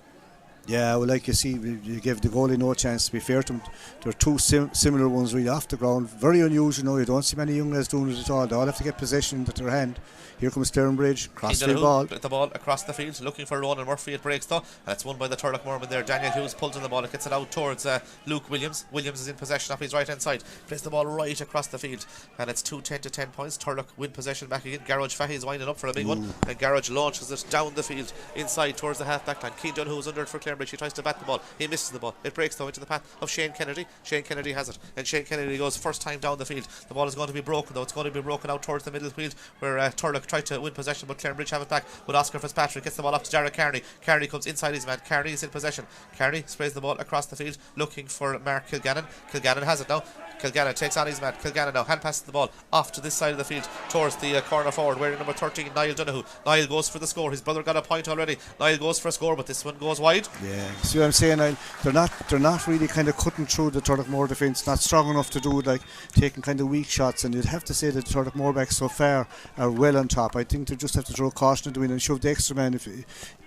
Yeah, well, like you see, you give the goalie no chance. To be fair to him, there are 2 similar ones really off the ground. Very unusual. You don't see many young lads doing it at all. They all have to get possession into their hand. Here comes Clarinbridge, crossfield ball. The ball across the field, looking for Ronan Murphy. It breaks though, and it's won by the Turloughmore man there. Daniel Hughes pulls in the ball. It gets it out towards Luke Williams. Williams is in possession off his right hand side. Plays the ball right across the field, and it's 2-10 to 10 points. Turlough win possession back again. Garage Fahy is winding up for a big one, and Garage launches it down the field inside towards the half back line. Cian Donoghue is under it for Clarinbridge. He tries to bat the ball. He misses the ball. It breaks though into the path of Shane Kennedy. Shane Kennedy has it, and Shane Kennedy goes first time down the field. The ball is going to be broken though. It's going to be broken out towards the middle of the field where Turlough tried to win possession, but Clarinbridge have it back with Oscar Fitzpatrick. Gets the ball off to Jarrett Carney. Carney comes inside his man. Carney is in possession. Carney sprays the ball across the field looking for Mark Kilgannon. Kilgannon has it now. Kilgannon takes on his man. Kilgannon now hand passes the ball off to this side of the field towards the corner forward, wearing number 13, Niall Donoghue. Niall goes for the score. His brother got a point already. Niall goes for a score, but this one goes wide. Yeah, see what I'm saying, Niall? They're not really kind of cutting through the Turloughmore defence, not strong enough to do like taking kind of weak shots, and you'd have to say that the Turloughmore backs so far are well on top. I think they just have to throw caution into the wind and shove the extra man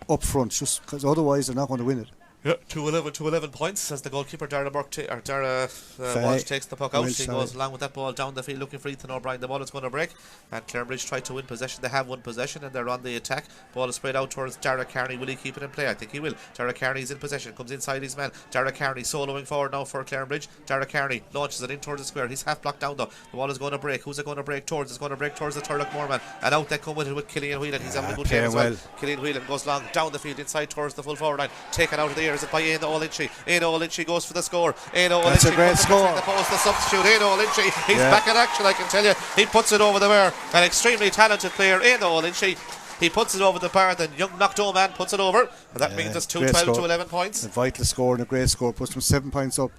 up front, just because otherwise they're not going to win it. Yeah, 2-11 points as the goalkeeper Dara Walsh takes the puck out. He goes along with that ball down the field looking for Ethan O'Brien. The ball is going to break, and Clarinbridge try to win possession. They have won possession and they're on the attack. Ball is spread out towards Dara Carney. Will he keep it in play? I think he will. Dara Carney is in possession, comes inside his man. Dara Carney soloing forward now for Clarinbridge. Dara Carney launches it in towards the square. He's half blocked down though. The ball is going to break. Who's it going to break towards? It's going to break towards the Turloughmore man, and out they come with it with Killian Whelan. He's having a good game as well. Killian Whelan goes long down the field inside towards the full forward line, taken out of the air. Is it by Éanna O'Lynch? Éanna O'Lynch goes for the score. Éanna O'Lynch That's a great score. The post, the substitute. Éanna O'Lynch, he's back in action, I can tell you. He puts it over the bar. An extremely talented player, Éanna O'Lynch. He puts it over the bar. The young Knockdown man puts it over, and that means it's 2-12 to 11 points. A vital score and a great score. Puts them 7 points up.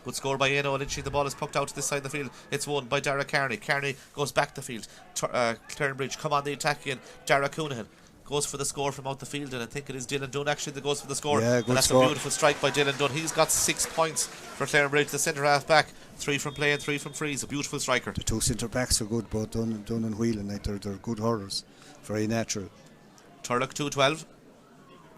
Good score by Éanna O'Lynch. The ball is pucked out to this side of the field. It's won by Dara Carney. Carney goes back the field. Clarinbridge come on the attack again. Dara Coonahan goes for the score from out the field, and I think it is Dylan Dunn actually that goes for the score. Yeah, and that's score. A beautiful strike by Dylan Dunn. He's got 6 points for Clarinbridge, the centre half back. 3 from play and 3 from frees. A beautiful striker. The two centre backs are good, both Dunn and Whelan. Like they're good hurlers. Very natural. Turlough 2-12.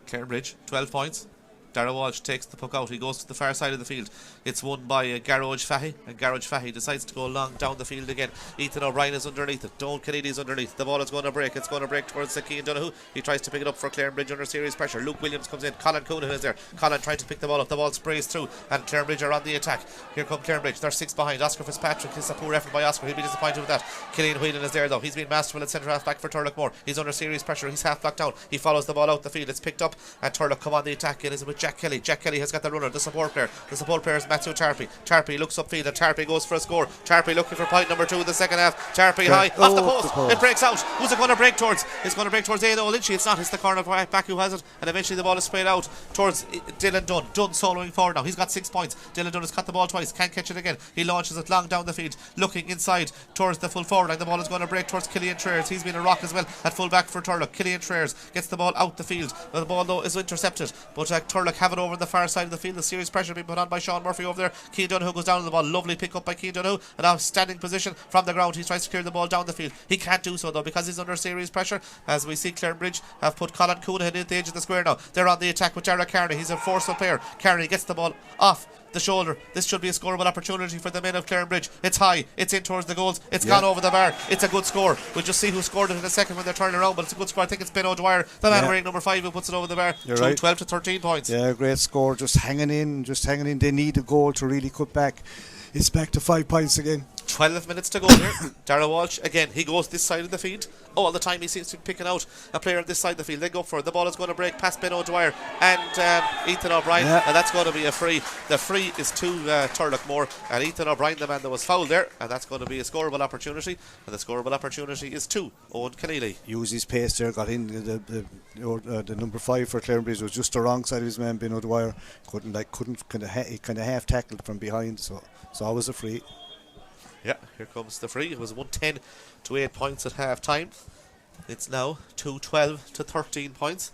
Clarinbridge 12 points. Dara Walsh takes the puck out. He goes to the far side of the field. It's won by Garage Fahy, and Garage Fahy decides to go long down the field again. Ethan O'Brien is underneath it. Don Kennedy is underneath. The ball is going to break. It's going to break towards Cian Donoghue. He tries to pick it up for Clarinbridge under serious pressure. Luke Williams comes in. Colin Coonahan is there. Colin trying to pick the ball up. The ball sprays through, and Clarinbridge are on the attack. Here come Clarinbridge. They're 6 behind. Oscar Fitzpatrick. It's a poor effort by Oscar. He'll be disappointed with that. Killian Whelan is there though. He's been masterful at centre half back for Turloughmore. He's under serious pressure. He's half blocked down. He follows the ball out the field. It's picked up, and Turlough come on the attack. It is with Jack Kelly. Jack Kelly has got the runner, the support player. The support player is Matthew Tarpey. Tarpey looks upfield, and Tarpey goes for a score. Tarpey looking for point number 2 in the second half. Tarpey high off the post. It breaks out. Who's it going to break towards? It's going to break towards Éanna O'Lynch. It's not. It's the corner back who has it, and eventually the ball is sprayed out towards Dylan Dunn. Dunn soloing forward now. He's got 6 points. Dylan Dunn has caught the ball twice. Can't catch it again. He launches it long down the field, looking inside towards the full forward line. The ball is going to break towards Killian Traers. He's been a rock as well at full back for Turlough. Killian Traers gets the ball out the field. The ball though is intercepted, but Turlough have it over on the far side of the field. The serious pressure being put on by Sean Murphy over there. Cian Donoghue goes down on the ball. Lovely pick up by Cian Donoghue. An outstanding position from the ground. He tries to clear the ball down the field. He can't do so though because he's under serious pressure. As we see, Clarinbridge have put Colin Coonahan at the edge of the square now. They're on the attack with Dara Carney. He's a forceful player. Carney gets the ball off the shoulder. This should be a scoreable opportunity for the men of Clarinbridge. It's high. It's in towards the goals. It's gone over the bar. It's a good score. We'll just see who scored it in a second when they're turning around, but it's a good score. I think it's Ben O'Dwyer, the man wearing number 5, who puts it over the bar. You're right. 12 to 13 points. Yeah, great score. Just hanging in. They need a goal to really cut back. It's back to 5 points again. 12 minutes to go here. Dara Walsh again, he goes this side of the field all the time. He seems to be picking out a player on this side of the field. They go for it. The ball is going to break past Ben O'Dwyer and Ethan O'Brien, and that's going to be a free. The free is to Turloughmore, and Ethan O'Brien, the man that was fouled there, and that's going to be a scoreable opportunity, and the scoreable opportunity is to Owen Keneally. Used his pace there, got in the number 5 for Clarinbridge was just the wrong side of his man Ben O'Dwyer. Couldn't kind of half tackled from behind, so it's always a free. Yeah, here comes the free. It was 110 to 8 points at half time. It's now 2-12 to 13 points.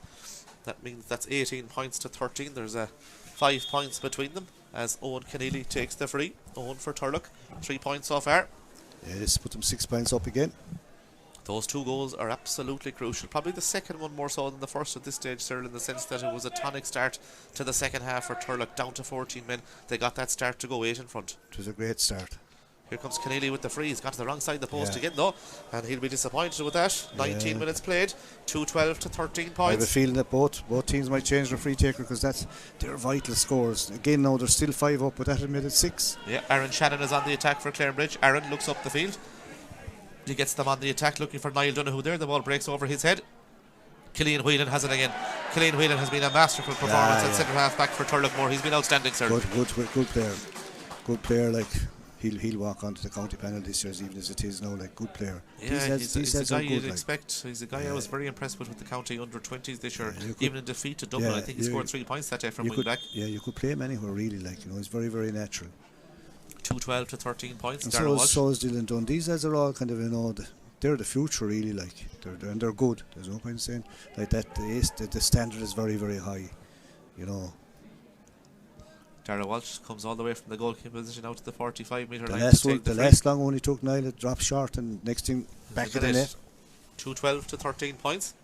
That means that's 18 points to 13. There's 5 points between them as Owen Keneally takes the free. Owen for Turlough, 3 points so far. Yeah, this put them 6 points up again. Those 2 goals are absolutely crucial. Probably the second one more so than the first at this stage, Cyril, in the sense that it was a tonic start to the second half for Turlough, down to 14 men. They got that start to go 8 in front. It was a great start. Here comes Keneally with the free. He's got to the wrong side of the post again though, and he'll be disappointed with that. 19 minutes played, 2-12 to 13 points. I have a feeling that both teams might change their free taker because they're vital scores. Again now they're still 5 up, but that had made it 6. Yeah, Aaron Shannon is on the attack for Clarinbridge. Aaron looks up the field. He gets them on the attack looking for Niall Donoghue there. The ball breaks over his head. Killian Whelan has it again. Killian Whelan has been a masterful performance at centre half back for Turloughmore. He's been outstanding, sir. Good player. Good player, like he'll walk onto the county panel this year, even as it is now. Like good player. Yeah, he's a guy you'd expect. He's a guy I was very impressed with the county under 20s this year. Even in defeat to Dublin, I think he scored 3 points that day from wing back. Yeah, you could play him anywhere really. Like he's very, very natural. 2-12 to 13 points. And Darragh Walsh. so is Dylan Dunn. These lads are all kind of, they're the future really. Like they're good. There's no point in saying like that. The standard is very, very high. Darragh Walsh comes all the way from the goalkeeper position out to the 45-metre line. The last long one he took, Niall, it dropped short, and next thing back to the net. 2-12 to 13 points.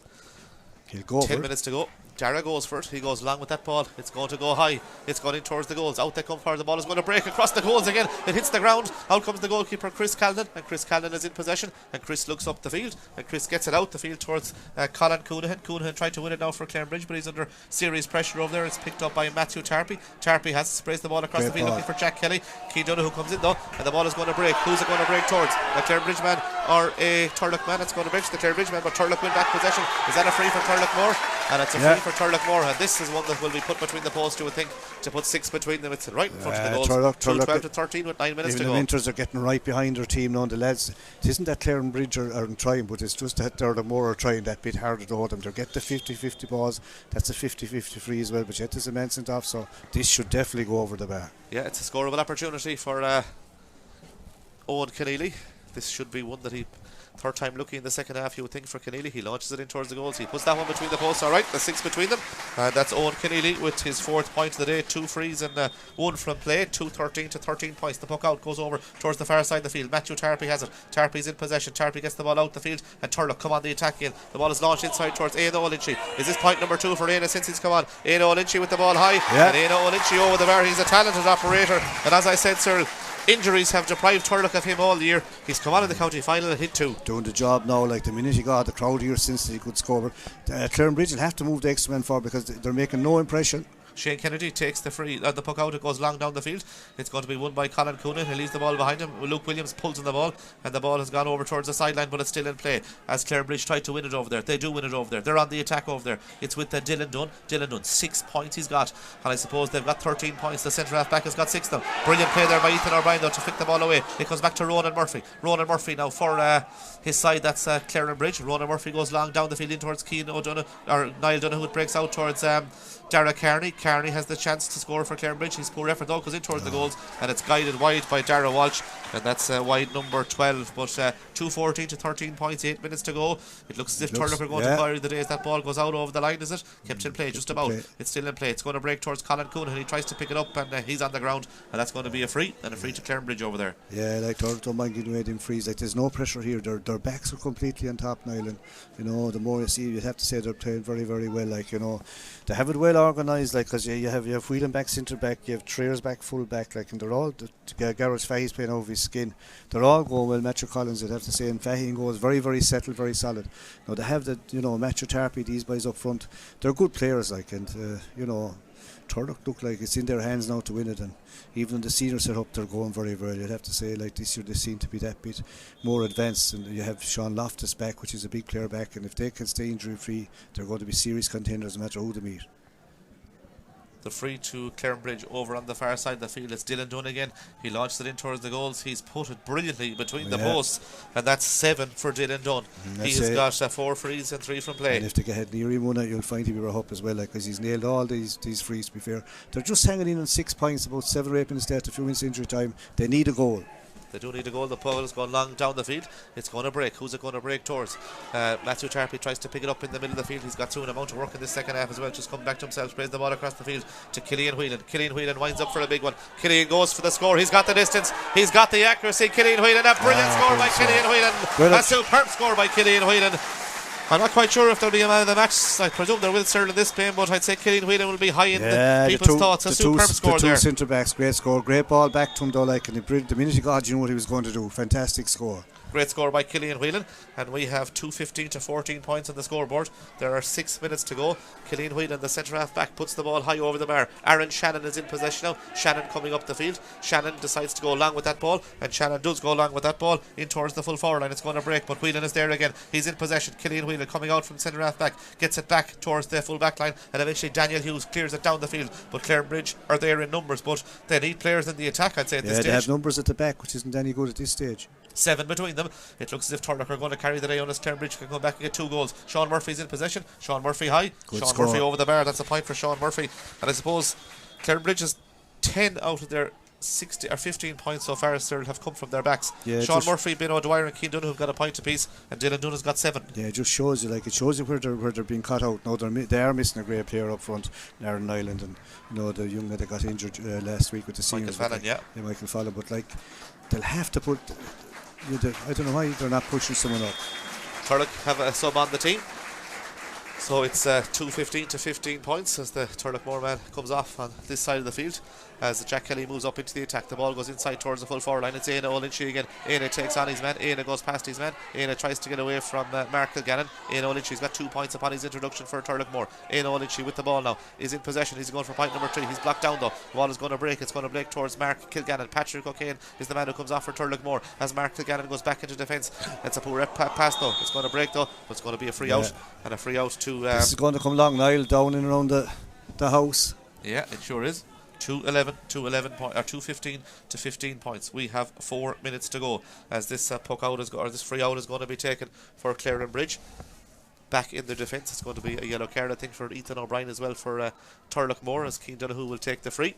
He'll go 10 for minutes to go. Darragh goes for it. He goes long with that ball. It's going to go high. It's going in towards the goals. Out they come for the ball. Is going to break across the goals again. It hits the ground. Out comes the goalkeeper, Chris Callan, and Chris Callan is in possession. And Chris looks up the field, and Chris gets it out the field towards Colin Coonahan. Coonahan tried to win it now for Clarinbridge, but he's under serious pressure over there. It's picked up by Matthew Tarpey. Tarpey has sprays the ball across the field, looking for Jack Kelly. Keane Donoghue comes in though, and the ball is going to break. Who's it going to break towards? A Clarinbridge man or a Turlough man? It's going to break to the Clarinbridge man, but Turlough win back possession. Is that a free for Turloughmore? And it's a free for Turloughmore, and this is one that will be put between the posts, you would think, to put 6 between them. It's right in front of the goals. 2-12 to 13 with 9 minutes to go. Even the Winters are getting right behind their team now. The lads, it isn't that Clarinbridge are trying, but it's just that Turloughmore are trying that bit harder to hold them. They're getting the 50-50 balls. That's a 50-50 free as well, but yet there's a man sent off, so this should definitely go over the bar. Yeah, it's a scoreable opportunity for Owen Keneally. This should be one that he... Third time looking in the second half, you would think, for Keneally. He launches it in towards the goals. He puts that one between the posts. Alright, the 6 between them. And that's Owen Keneally with his 4th point of the day. 2 frees and 1 from play. 2-13 to 13 points. The puck out goes over towards the far side of the field. Matthew Tarpey has it. Tarpey's in possession. Tarpey gets the ball out the field, and Turlough come on the attack in. The ball is launched inside towards Éanna O'Lynchy. Is this point number 2 for Éanna since he's come on? Éanna O'Lynchy with the ball high. And Éanna O'Lynchy over the bar. He's a talented operator. And as I said, Cyril, injuries have deprived Turlough of him all year. He's come on in the county final and hit 2. Doing the job now, like the minute he got the crowd here since he could score. Clarinbridge will have to move the extra man forward because they're making no impression. Shane Kennedy takes the puck out. It goes long down the field. It's going to be won by Colin Coonan. He leaves the ball behind him. Luke Williams pulls in the ball, and the ball has gone over towards the sideline, but it's still in play as Clarinbridge tried to win it over there. They do win it over there. They're on the attack over there. It's with Dylan Dunn. Dylan Dunn, 6 points he's got, and I suppose they've got 13 points. The centre half back has got 6 of them. Brilliant play there by Ethan O'Brien though to flick the ball away. It comes back to Ronan Murphy. Ronan Murphy now for his side. That's Clarinbridge. Ronan Murphy goes long down the field in towards Niall Donoghue. It breaks out towards Dara Carney. Carney has the chance to score for Clarinbridge. His poor effort though goes in towards the goals, and it's guided wide by Darragh Walsh, and that's wide number 12. But 2-14 to 13 points, 8 minutes to go. It looks as if Turlough are going to fire the day as that ball goes out over the line. Is it? Kept in play just about. It's still in play. It's going to break towards Colin Coonan. He tries to pick it up, and he's on the ground, and that's going to be a free, and a free to Clarinbridge over there. Yeah, like Turlough don't mind giving away them frees. Like there's no pressure here. Their backs are completely on top, Niall. And the more you see, you'd have to say they're playing very, very well. Like they have it well organised. Like because you have Whelan back, centre back, you have Triers back, full back. Like and they're all Gareth Fahey's playing over his skin. They're all going well. Matthew Collins, I'd have to say, and Fahey goes very, very settled, very solid. Now they have the Matthew Tarpey, these guys up front. They're good players, like, and Turlough look like it's in their hands now to win it, and even in the senior setup they're going very, very. You'd have to say, like this year they seem to be that bit more advanced, and you have Sean Loftus back, which is a big player back, and if they can stay injury free, they're going to be serious contenders no matter who they meet. The free to Clarinbridge over on the far side of the field. It's Dylan Dunn again. He launched it in towards the goals. He's put it brilliantly between the posts, and that's 7 for Dylan Dunn. He has got 4 frees and 3 from play. And if they get near him one, you'll find he'll be up as well, because he's nailed all these frees. To be fair, they're just hanging in on 6 points, about 7 or 8 minutes left, a few minutes injury time. They need a goal. They do need a goal. The ball is going long down the field. It's going to break. Who's it going to break towards? Matthew Tarpey tries to pick it up in the middle of the field. He's got an amount of work in this second half as well. Just coming back to himself. Plays the ball across the field to Killian Whelan. Killian Whelan winds up for a big one. Killian goes for the score. He's got the distance. He's got the accuracy. Killian Whelan. A brilliant score by Killian Whelan. A superb score by Killian Whelan. I'm not quite sure if there'll be a man of the match. I presume there will, Cyril, in this game, but I'd say Killian Whelan will be high in the people's thoughts. A superb score there. The 2 centre backs, great score, great ball back to him though, like, and the minute he got, you know what he was going to do. Fantastic score. Great score by Killian Whelan, and we have 2-15 to 14 points on the scoreboard. There are 6 minutes to go. Killian Whelan, the centre half back, puts the ball high over the bar. Aaron Shannon is in possession now. Shannon coming up the field. Shannon decides to go along with that ball, and Shannon does go along with that ball in towards the full forward line. It's going to break, but Whelan is there again. He's in possession. Killian Whelan coming out from centre half back, gets it back towards the full back line, and eventually Daniel Hughes clears it down the field. But Clarinbridge are there in numbers, but they need players in the attack, I'd say, at this stage. They have numbers at the back, which isn't any good at this stage. 7 between them. It looks as if Turlough are going to carry the day on as Clarinbridge can come back and get 2 goals. Sean Murphy's in possession. Sean Murphy high. Good Sean score. Murphy over the bar. That's a point for Sean Murphy. And I suppose Clarinbridge is 10 out of their 15 points so far, Cyril, have come from their backs. Yeah, Sean Murphy, Ben O'Dwyer and Cian Donoghue have got a point apiece, and Dylan Dunn has got 7. Yeah, it just shows you, where they're being cut out. Now they are missing a great player up front, Aaron Nyland, and the young lad that got injured last week with the seniors. Michael Fallon, Michael Fallon, but they'll have to put. I don't know why they're not pushing someone up. Turlough have a sub on the team. So it's 2-15 to 15 points as the Turloughmore man comes off on this side of the field. As Jack Kelly moves up into the attack, the ball goes inside towards the full forward line. It's Éanna O'Lynchey again. Éanna takes on his man. Éanna goes past his man. Éanna tries to get away from Mark Kilgannon. Éanna O'Lynchey's got 2 points upon his introduction for Turloughmore. Éanna O'Lynchey with the ball now is in possession. He's going for point number 3. He's blocked down though. The ball is going to break. It's going to break towards Mark Kilgannon. Patrick O'Kane is the man who comes off for Turloughmore as Mark Kilgannon goes back into defence. It's a poor pass though. It's going to break though, but it's going to be a free out, and a free out to. This is going to come long, Niall, down and around the house. Yeah, it sure is. 2-15 to 15 points. We have 4 minutes to go as this this free out is going to be taken for Clarinbridge. Back in the defence, it's going to be a yellow card, I think, for Ethan O'Brien as well for Turloughmore, as Cian Donoghue will take the free.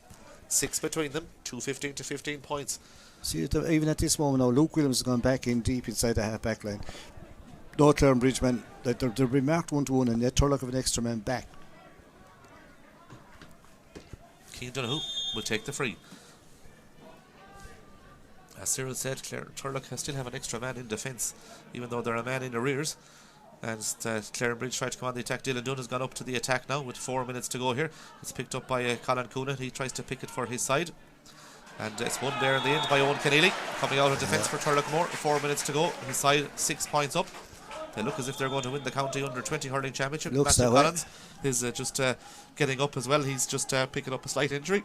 6 between them, 2-15 to 15 points. See, even at this moment now, Luke Williams has gone back in deep inside the half back line. No Clarinbridge men, they're remarked 1-1, and yet Turlough have an extra man back. Cian Donoghue will take the free. As Cyril said, Turlough still have an extra man in defence, even though they're a man in arrears. And Clarinbridge tried to come on the attack. Dylan Dunn has gone up to the attack now with 4 minutes to go here. It's picked up by Colin Coonan. He tries to pick it for his side. And it's won there in the end by Owen Keneally, coming out of defence for Turloughmore. 4 minutes to go. His side 6 points up. They look as if they're going to win the county under 20 hurling championship. Matthew Collins is just getting up as well. He's just picking up a slight injury.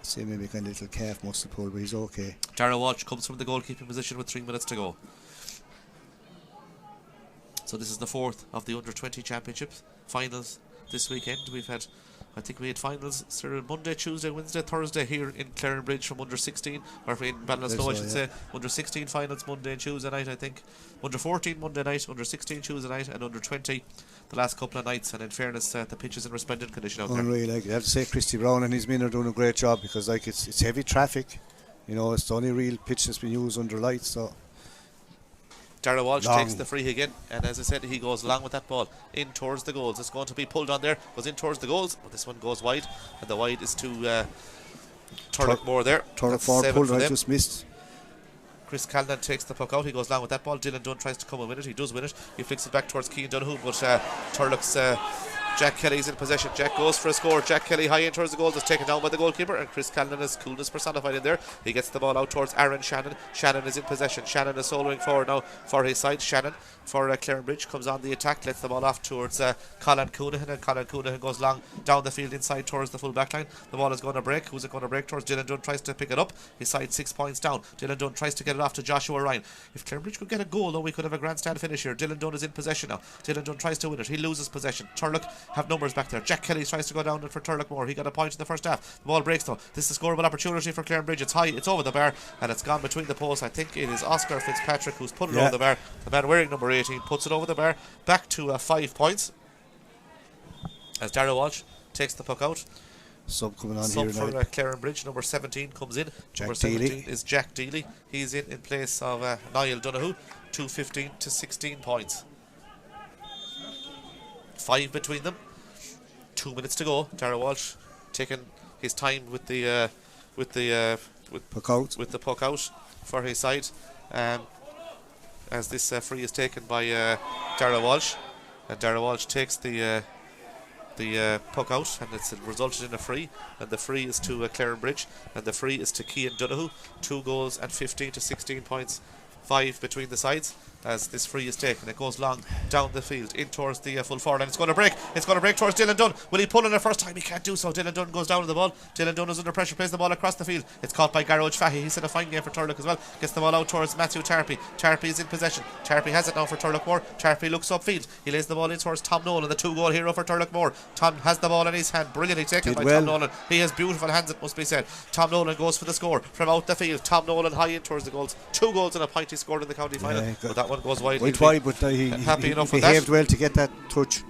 See, maybe kind of little calf muscle pull, but he's okay. Dara Walsh comes from the goalkeeping position with 3 minutes to go. So this is the 4th of the under 20 championships finals this weekend. I think we had finals Monday, Tuesday, Wednesday, Thursday here in Clarinbridge from under 16, or in Ballinasloe I should say. Under 16 finals Monday and Tuesday night, I think. Under 14 Monday night, under 16 Tuesday night, and under 20 the last couple of nights. And in fairness, the pitch is in resplendent condition out there. Unreal, I have to say Christy Brown and his men are doing a great job, because it's heavy traffic. It's the only real pitch that's been used under lights. So Dara Walsh takes the free again, and as I said, he goes along with that ball in towards the goals. It's going to be pulled on there, goes in towards the goals, but this one goes wide, and the wide is to Turloughmore there. Turloughmore pulled right, just missed. Chris Callan takes the puck out, he goes along with that ball. Dylan Dunn tries to come and win it, he does win it. He flicks it back towards Cian Donoghue, but Turlough's Jack Kelly's in possession. Jack goes for a score. Jack Kelly high in towards the goals is taken down by the goalkeeper, and Chris Callan is coolness personified in there. He gets the ball out towards Aaron Shannon. Shannon is in possession. Shannon is soloing forward now for his side. Shannon for Clarinbridge comes on the attack, lets the ball off towards Colin Coonahan, and Colin Coonahan goes long down the field inside towards the full back line. The ball is going to break. Who's it going to break towards? Dylan Dunn tries to pick it up. His side 6 points down. Dylan Dunn tries to get it off to Joshua Ryan. If Clarinbridge could get a goal, though, we could have a grandstand finish here. Dylan Dunn is in possession now. Dylan Dunn tries to win it. He loses possession. Turlough have numbers back there. Jack Kelly tries to go down for Turloughmore. He got a point in the first half. The ball breaks though. This is a scoreable opportunity for Clarinbridge. It's high, it's over the bar, and it's gone between the posts. I think it is Oscar Fitzpatrick who's put it over the bar. The man wearing number 18 puts it over the bar. Back to 5 points as Dara Walsh takes the puck out. Sub coming on Sub here for now. Clarinbridge. Number 17 comes in. Jack Number 17 is Jack Deely. He's in place of Niall Donoghue. 2-15 to 16 points. 5 between them. 2 minutes to go. Dara Walsh taking his time with the puck out for his side, as this free is taken by Dara Walsh, and Dara Walsh takes the puck out, and it's resulted in a free, and the free is to Clarinbridge, and the free is to Cian Donoghue. 2 goals and 15 to 16 points. 5 between the sides as this free is taken. It goes long down the field in towards the full forward, and it's going to break. It's going to break towards Dylan Dunn. Will he pull in the first time? He can't do so. Dylan Dunn goes down to the ball. Dylan Dunn is under pressure, plays the ball across the field. It's caught by Garrod Fahy. He's had a fine game for Turlough as well. Gets the ball out towards Matthew Tarpey. Tarpey is in possession. Tarpey has it now for Turloughmore. Tarpey looks upfield. He lays the ball in towards Tom Nolan, the 2-goal hero for Turloughmore. Tom has the ball in his hand. Brilliantly taken by Tom Nolan. He has beautiful hands, it must be said. Tom Nolan goes for the score from out the field. Tom Nolan high in towards the goals. 2 goals and a point he scored in the county final. But that one goes wide. But he happy enough behaved well to get that touch.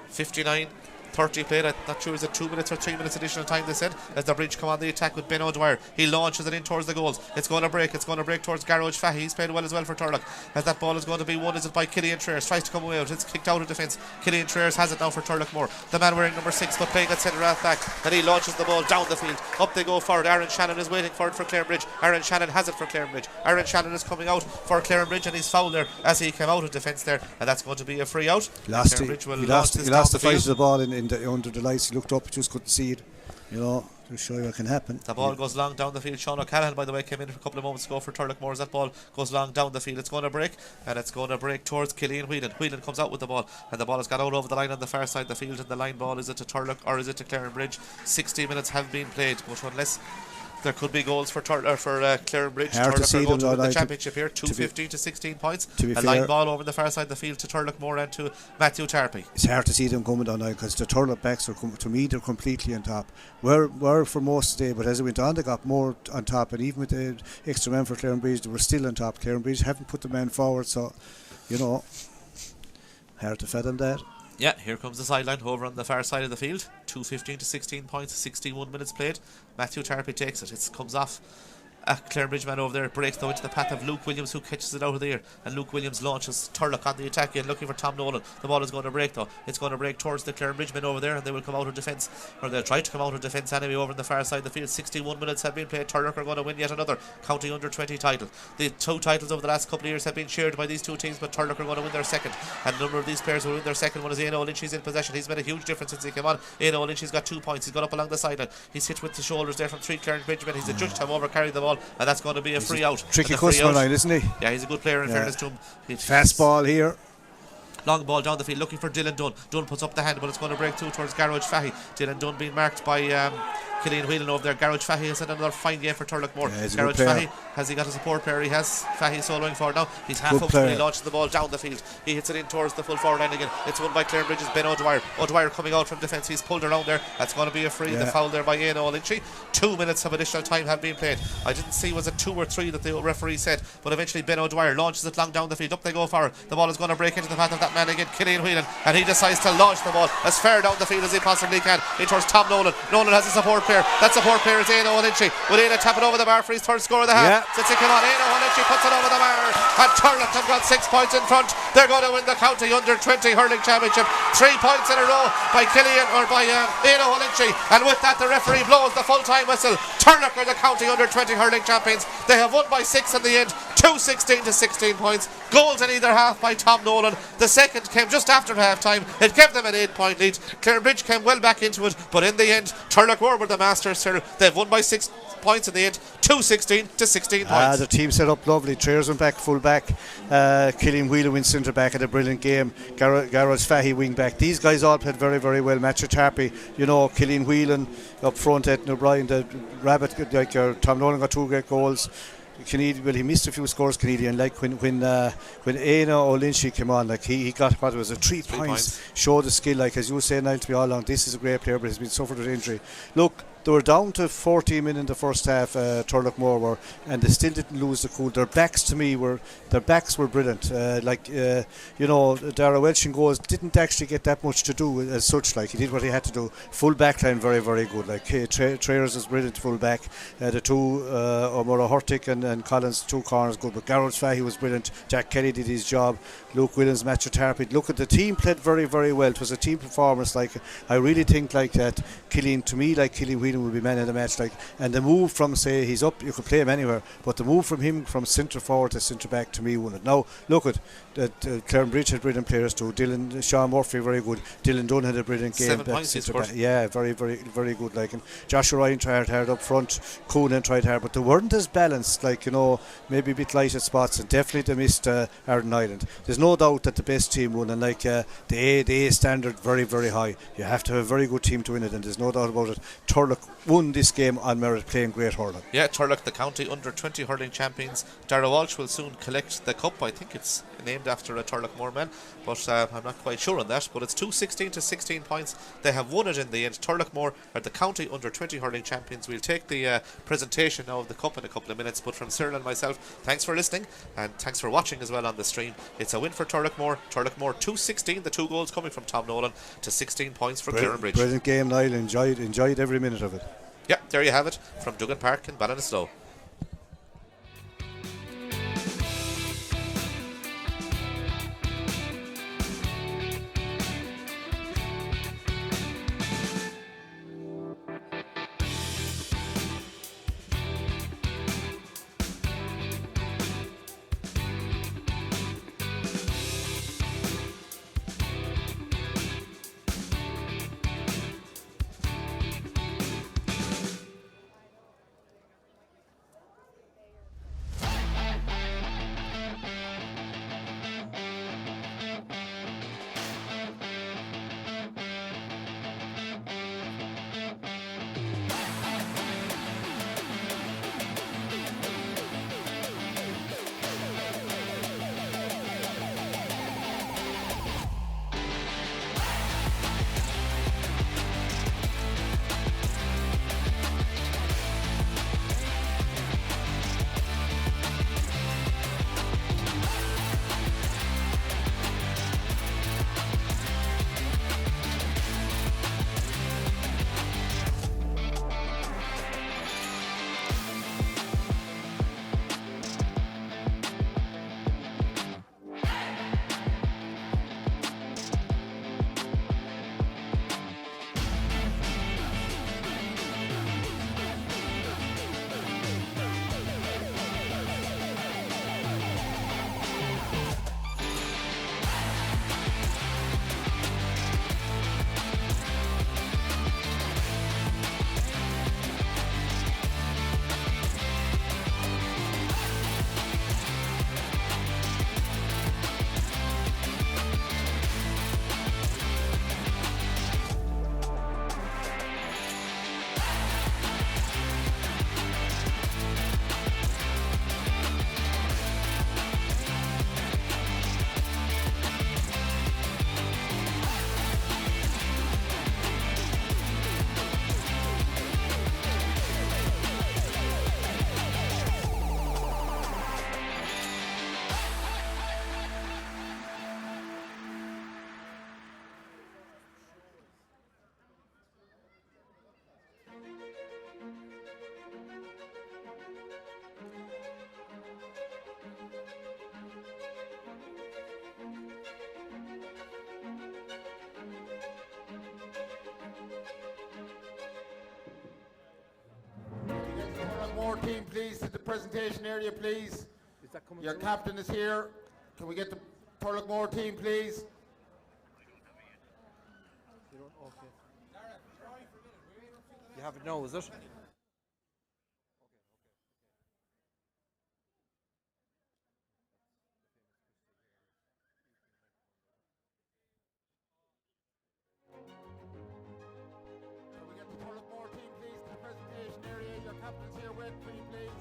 59 30 played. I'm not sure is it 2 minutes or 3 minutes additional time, they said, as the Bridge come on the attack with Ben O'Dwyer. He launches it in towards the goals. It's going to break towards Garage Fahy. He's played well as well for Turlough, as that ball is going to be won. Is it by Killian Trears? Tries to come away out. It's kicked out of defence. Killian Trears has it now for Turloughmore. The man wearing number 6 but playing at centre half back, and he launches the ball down the field. Up they go forward. Aaron Shannon is waiting for it for Clarinbridge. Aaron Shannon has it for Clarinbridge. Aaron Shannon is coming out for Clarinbridge, and he's fouled there as he came out of defence there, and that's going to be a free out. He lost the fight of the ball under the lights. He looked up, just couldn't see it. To show you what can happen. The ball goes long down the field. Sean O'Callaghan, by the way, came in for a couple of moments ago for Turloughmore. As that ball goes long down the field, it's going to break, and it's going to break towards Killian Whelan. Whelan comes out with the ball, and the ball has got out over the line on the far side of the field, and the line ball, is it to Turlough or is it to Clarinbridge? 60 minutes have been played, but unless there could be goals for Clarinbridge, Turlough are going to win the championship here, 2-15 to 16 points. A line ball over the far side of the field to Turloughmore and to Matthew Tarpey. It's hard to see them coming down now, because the Turlough backs are, to me, they're completely on top. Were for most of the day, but as it went on, they got more on top, and even with the extra man for Clarinbridge, they were still on top. Clarinbridge haven't put the man forward, so hard to fathom that. Yeah, here comes the sideline over on the far side of the field. 2-15 to 16 points, 61 minutes played. Matthew Tarpey takes it. It comes off a Clarinbridge man over there. It breaks though into the path of Luke Williams, who catches it out of the air. And Luke Williams launches Turlough on the attack again, looking for Tom Nolan. The ball is going to break though. It's going to break towards the Clarinbridge men over there, and they will come out of defence. Or they'll try to come out of defence anyway over on the far side of the field. 61 minutes have been played. Turlough are going to win yet another county under 20 title. The 2 titles over the last couple of years have been shared by these 2 teams, but Turlough are going to win their second. And a number of these players will win their second. One is Aino Lynch. He's in possession. He's made a huge difference since he came on. Aino Lynch, he's got 2 points. He's got up along the sideline. He's hit with the shoulders there from 3 Clarinbridge men. He's adjudged to have overcarried the ball, and that's going to be a free out. Tricky customer line, isn't he? Yeah, he's a good player in fairness to him. Fast ball here. Long ball down the field looking for Dylan Dunn. Dunn puts up the hand, but it's going to break through towards Garage Fahy. Dylan Dunn being marked by Killian Whelan over there. Garage Fahy has had another fine game for Turloughmore. Garage Fahy, has he got a support player? He has. Fahy soloing forward now. He's half up and he launches the ball down the field. He hits it in towards the full forward end again. It's won by Clarinbridge's Ben O'Dwyer. O'Dwyer coming out from defence. He's pulled around there. That's going to be a free. The foul there by Aino Lynchy. 2 minutes of additional time have been played. I didn't see was it 2 or 3 that the referee said, but eventually Ben O'Dwyer launches it long down the field. Up they go forward. The ball is going to break into the path of that man again, Killian Whelan, and he decides to launch the ball as far down the field as he possibly can in towards Tom Nolan. Nolan has a support player. That support player is Aino Lynchy. Will Aino tap it over the bar for his third score of the half? Since he came on, Aino Lynchy puts it over the bar, and Turlough have got 6 points in front. They're going to win the county under 20 hurling championship. 3 points in a row by Killian or by Aino Lynchy, and with that the referee blows the full time whistle. Turlough are the county under 20 hurling champions. They have won by 6 in the end, 2-16 to 16 points. Goals in either half by Tom Nolan. The second came just after half time. It gave them an 8-point lead. Clarinbridge came well back into it, but in the end Turlough were the masters here. They've won by 6 points in the end, 2-16 to 16 points. The team set up lovely. Trears went back full back. Killian Whelan went centre back, had a brilliant game. Garage Fahy wing back. These guys all played very, very well. Matthew Tarpey, Killian Whelan up front, Ethan O'Brien, the Rabbit, Tom Nolan got 2 great goals. He missed a few scores, Canadian, like when Aino O'Lynchy came on, like he got what was it, 3 points. Showed the skill, like as you were saying, Niall, to me all along, this is a great player, but he's been suffered with injury. Look, they were down to 14 men in the first half, Turloughmore were, and they still didn't lose the cool. Their backs were brilliant. Dara Welsh in goals didn't actually get that much to do as such. Like he did what he had to do. Full back line very, very good. Like Trears was brilliant full back. The 2 O'Mara Hurtick and Collins, 2 corners good. But Garage Fahy was brilliant. Jack Kelly did his job. Luke Williams, Matthew Tarpey. Look at the team played very, very well. It was a team performance. Like I really think like that. Killian Whelan will be man of the match, and the move from, say, he's up, you could play him anywhere, but the move from him from centre forward to centre back to me won it. Now look at Clarinbridge had brilliant players too. Sean Murphy very good. Dylan Dunn had a brilliant game. 7 points he scored. Yeah, very, very, very good. And Joshua Ryan tried hard up front. Coonan tried hard, but they weren't as balanced. Maybe a bit light at spots, and definitely they missed Arden Island. There's no doubt that the best team won, and the A standard very, very high. You have to have a very good team to win it, and there's no doubt about it. Turlough won this game on merit, playing great hurling. Yeah, Turlough, the county under-20 hurling champions. Dara Walsh will soon collect the cup. I think it's named after a Turloughmore man, but I'm not quite sure on that. But it's 2-16 to 16 points. They have won it in the end. Turloughmore are the county under-20 hurling champions. We'll take the presentation now of the cup in a couple of minutes. But from Cyril and myself, thanks for listening and thanks for watching as well on the stream. It's a win for Turloughmore. Turloughmore 2-16. The 2 goals coming from Tom Nolan to 16 points for Clarinbridge. Brilliant game, Niall. Enjoyed every minute of it. Yeah, there you have it from Duggan Park in Ballinasloe. More team, please, to the presentation area, please. Your captain is here. Can we get the Turloughmore team, please? You have it now, is it? Can we get the Turloughmore team, please, to the presentation area? Your captain's here waiting for you, please.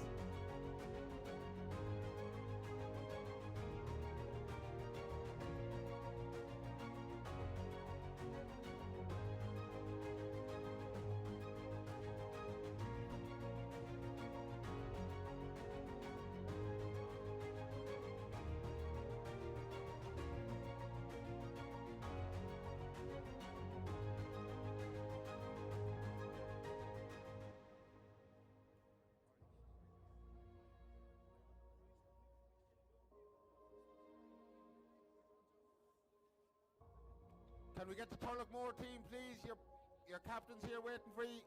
Can we get the Turloughmore team, please? Your captain's here waiting for you.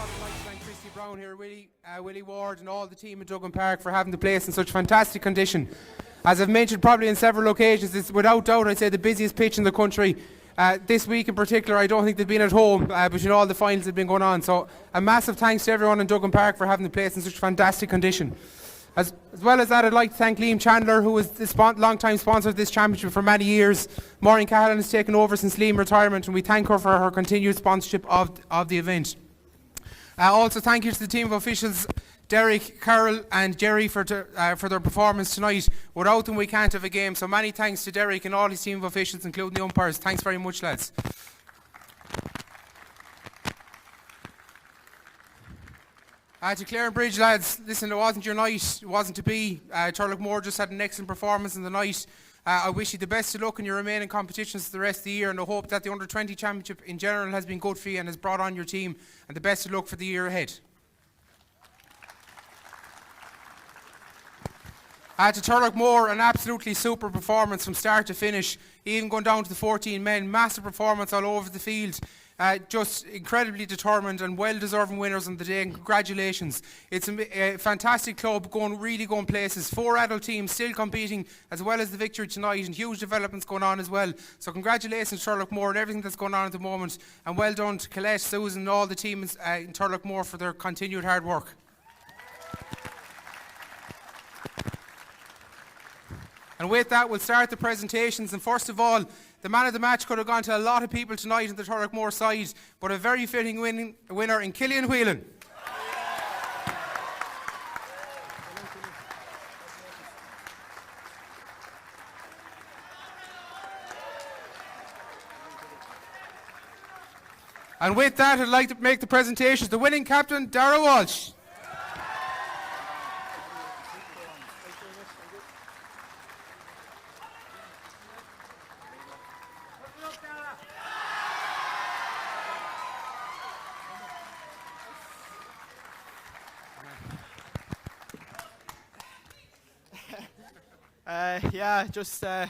I'd like to thank Christy Brown here, Willie Ward and all the team at Duggan Park for having the place in such fantastic condition. As I've mentioned probably on several occasions, it's without doubt, I'd say, the busiest pitch in the country. This week in particular, I don't think they've been at home between all the finals that have been going on. So a massive thanks to everyone in Duggan Park for having the place in such fantastic condition. As well as that, I'd like to thank Liam Chandler, who was the long-time sponsor of this championship for many years. Maureen Cahallan has taken over since Liam's retirement, and we thank her for her continued sponsorship of the event. Also, thank you to the team of officials, Derek, Carol and Jerry, for their performance tonight. Without them, we can't have a game. So many thanks to Derek and all his team of officials, including the umpires. Thanks very much, lads. To Clarinbridge, lads, listen, it wasn't your night, it wasn't to be. Turloughmore just had an excellent performance in the night. I wish you the best of luck in your remaining competitions the rest of the year, and I hope that the Under-20 Championship in general has been good for you and has brought on your team, and the best of luck for the year ahead. To Turloughmore, an absolutely super performance from start to finish, even going down to the 14 men. Massive performance all over the field. Just incredibly determined and well-deserving winners on the day, and congratulations. It's a fantastic club, really going places. 4 adult teams still competing, as well as the victory tonight, and huge developments going on as well. So congratulations to Turloughmore and everything that's going on at the moment, and well done to Colette, Susan and all the teams in Turloughmore for their continued hard work. And with that, we'll start the presentations. And first of all, the man of the match could have gone to a lot of people tonight on the Turloughmore side, but a very fitting winner in Killian Whelan. And with that, I'd like to make the presentations. The winning captain, Dara Walsh. Yeah, just try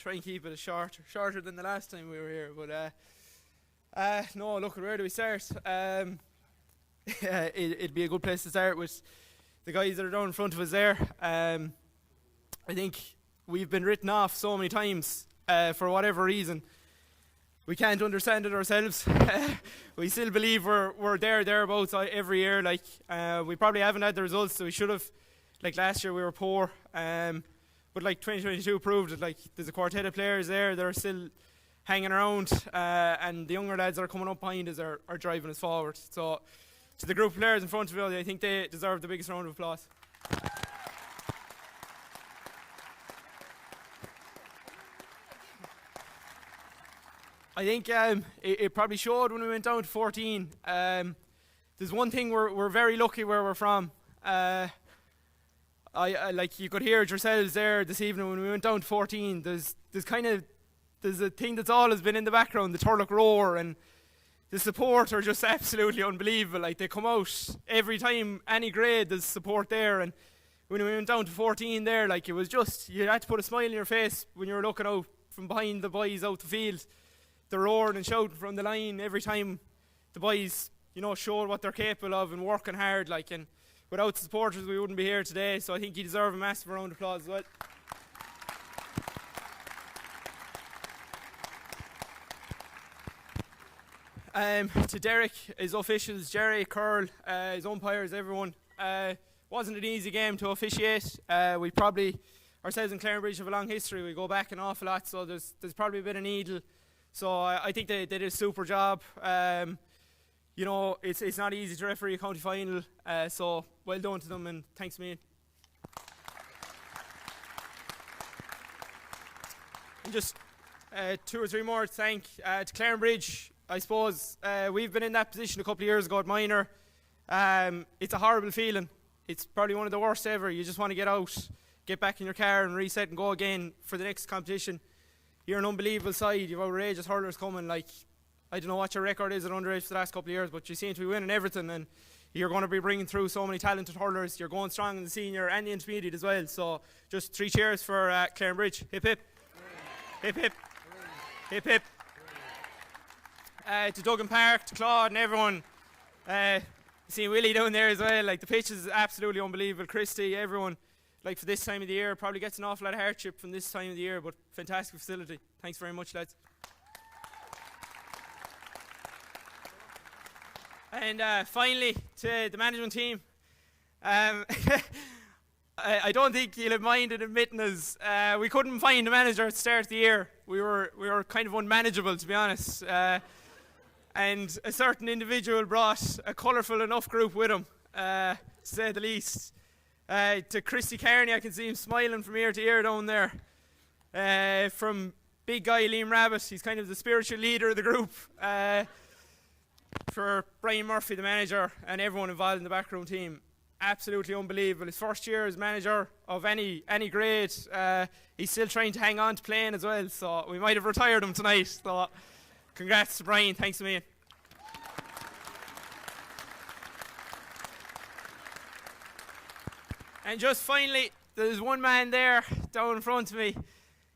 and keep it shorter than the last time we were here. But no, look, where do we start? It'd be a good place to start with the guys that are down in front of us there. I think we've been written off so many times for whatever reason. We can't understand it ourselves. We still believe we're thereabouts every year. Like we probably haven't had the results that we should have. Like last year we were poor. But like 2022 proved it, like there's a quartet of players there that are still hanging around, and the younger lads that are coming up behind us are driving us forward. So to the group of players in front of you, I think they deserve the biggest round of applause. I think it probably showed when we went down to 14. There's one thing we're very lucky where we're from. I like you could hear it yourselves there this evening when we went down to 14. There's a thing that's always been in the background, the Turlough roar, and the support are just absolutely unbelievable. Like they come out every time any grade, there's support there. And when we went down to 14 there, like it was just, you had to put a smile on your face when you were looking out from behind the boys out the field. They're roaring and shouting from the line every time the boys, showed what they're capable of and working hard. Like, and without the supporters, we wouldn't be here today. So I think you deserve a massive round of applause as well. To Derek, his officials, Jerry, Curl, his umpires, everyone. Wasn't an easy game to officiate. We probably, ourselves in Clarinbridge, have a long history. We go back an awful lot, so there's probably a bit of needle. So I think they did a super job. It's not easy to referee a county final, so well done to them, and thanks, mate. And just 2 or 3 more to thank to Clarinbridge. I suppose we've been in that position a couple of years ago at minor. It's a horrible feeling. It's probably one of the worst ever. You just want to get out, get back in your car and reset and go again for the next competition. You're an unbelievable side. You've outrageous hurlers coming. Like, I don't know what your record is at underage for the last couple of years, but you seem to be winning everything, and you're going to be bringing through so many talented hurlers. You're going strong in the senior and the intermediate as well. So just 3 cheers for Clarinbridge. Hip hip. Hip hip. Hip hip. To Duggan Park, to Claude and everyone. seeing Willie down there as well. Like, the pitch is absolutely unbelievable. Christy, everyone, like, for this time of the year, probably gets an awful lot of hardship from this time of the year, but fantastic facility. Thanks very much, lads. And finally, to the management team. I don't think you'll have minded admitting us. We couldn't find a manager at the start of the year. We were kind of unmanageable, to be honest. And a certain individual brought a colourful enough group with him, to say the least. To Christy Kearney, I can see him smiling from ear to ear down there. From big guy Liam Rabbit, he's kind of the spiritual leader of the group. For Brian Murphy, the manager, and everyone involved in the backroom team. Absolutely unbelievable. His first year as manager of any grade. He's still trying to hang on to playing as well, so we might have retired him tonight. So congrats to Brian, thanks a million. And just finally, there's one man there down in front of me.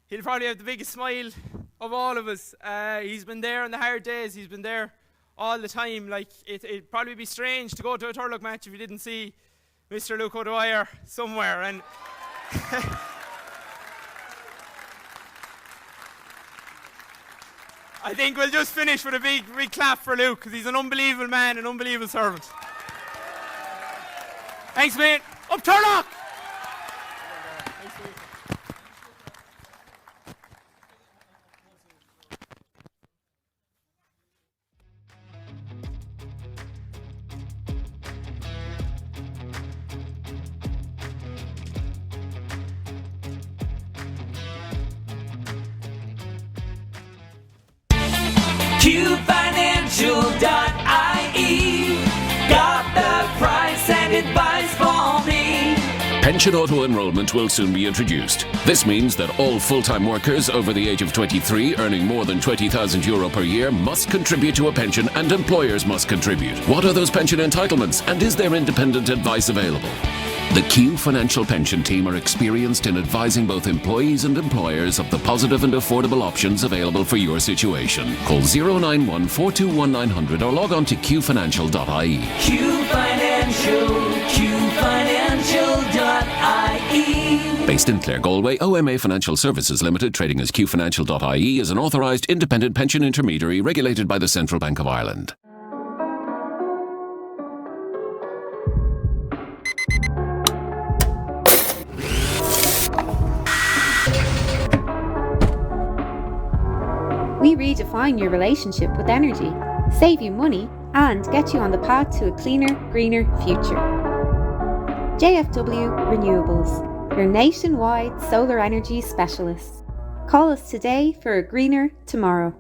He'll probably have the biggest smile of all of us. He's been there on the hard days, he's been there all the time. Like, it'd probably be strange to go to a Turlough match if you didn't see Mr. Luke O'Dwyer somewhere. And I think we'll just finish with a big clap for Luke, because he's an unbelievable man, an unbelievable servant. Thanks, mate. Up Turlough! QFinancial.ie got the price and advice for me. Pension auto-enrolment will soon be introduced. This means that all full-time workers over the age of 23 earning more than €20,000 per year must contribute to a pension, and employers must contribute. What are those pension entitlements, and is there independent advice available? The Q Financial Pension Team are experienced in advising both employees and employers of the positive and affordable options available for your situation. Call 091 421 900 or log on to qfinancial.ie. QFinancial.ie. Based in Clare, Galway, OMA Financial Services Limited, trading as qfinancial.ie, is an authorised independent pension intermediary regulated by the Central Bank of Ireland. We redefine your relationship with energy, save you money, and get you on the path to a cleaner, greener future. JFW Renewables, your nationwide solar energy specialists. Call us today for a greener tomorrow.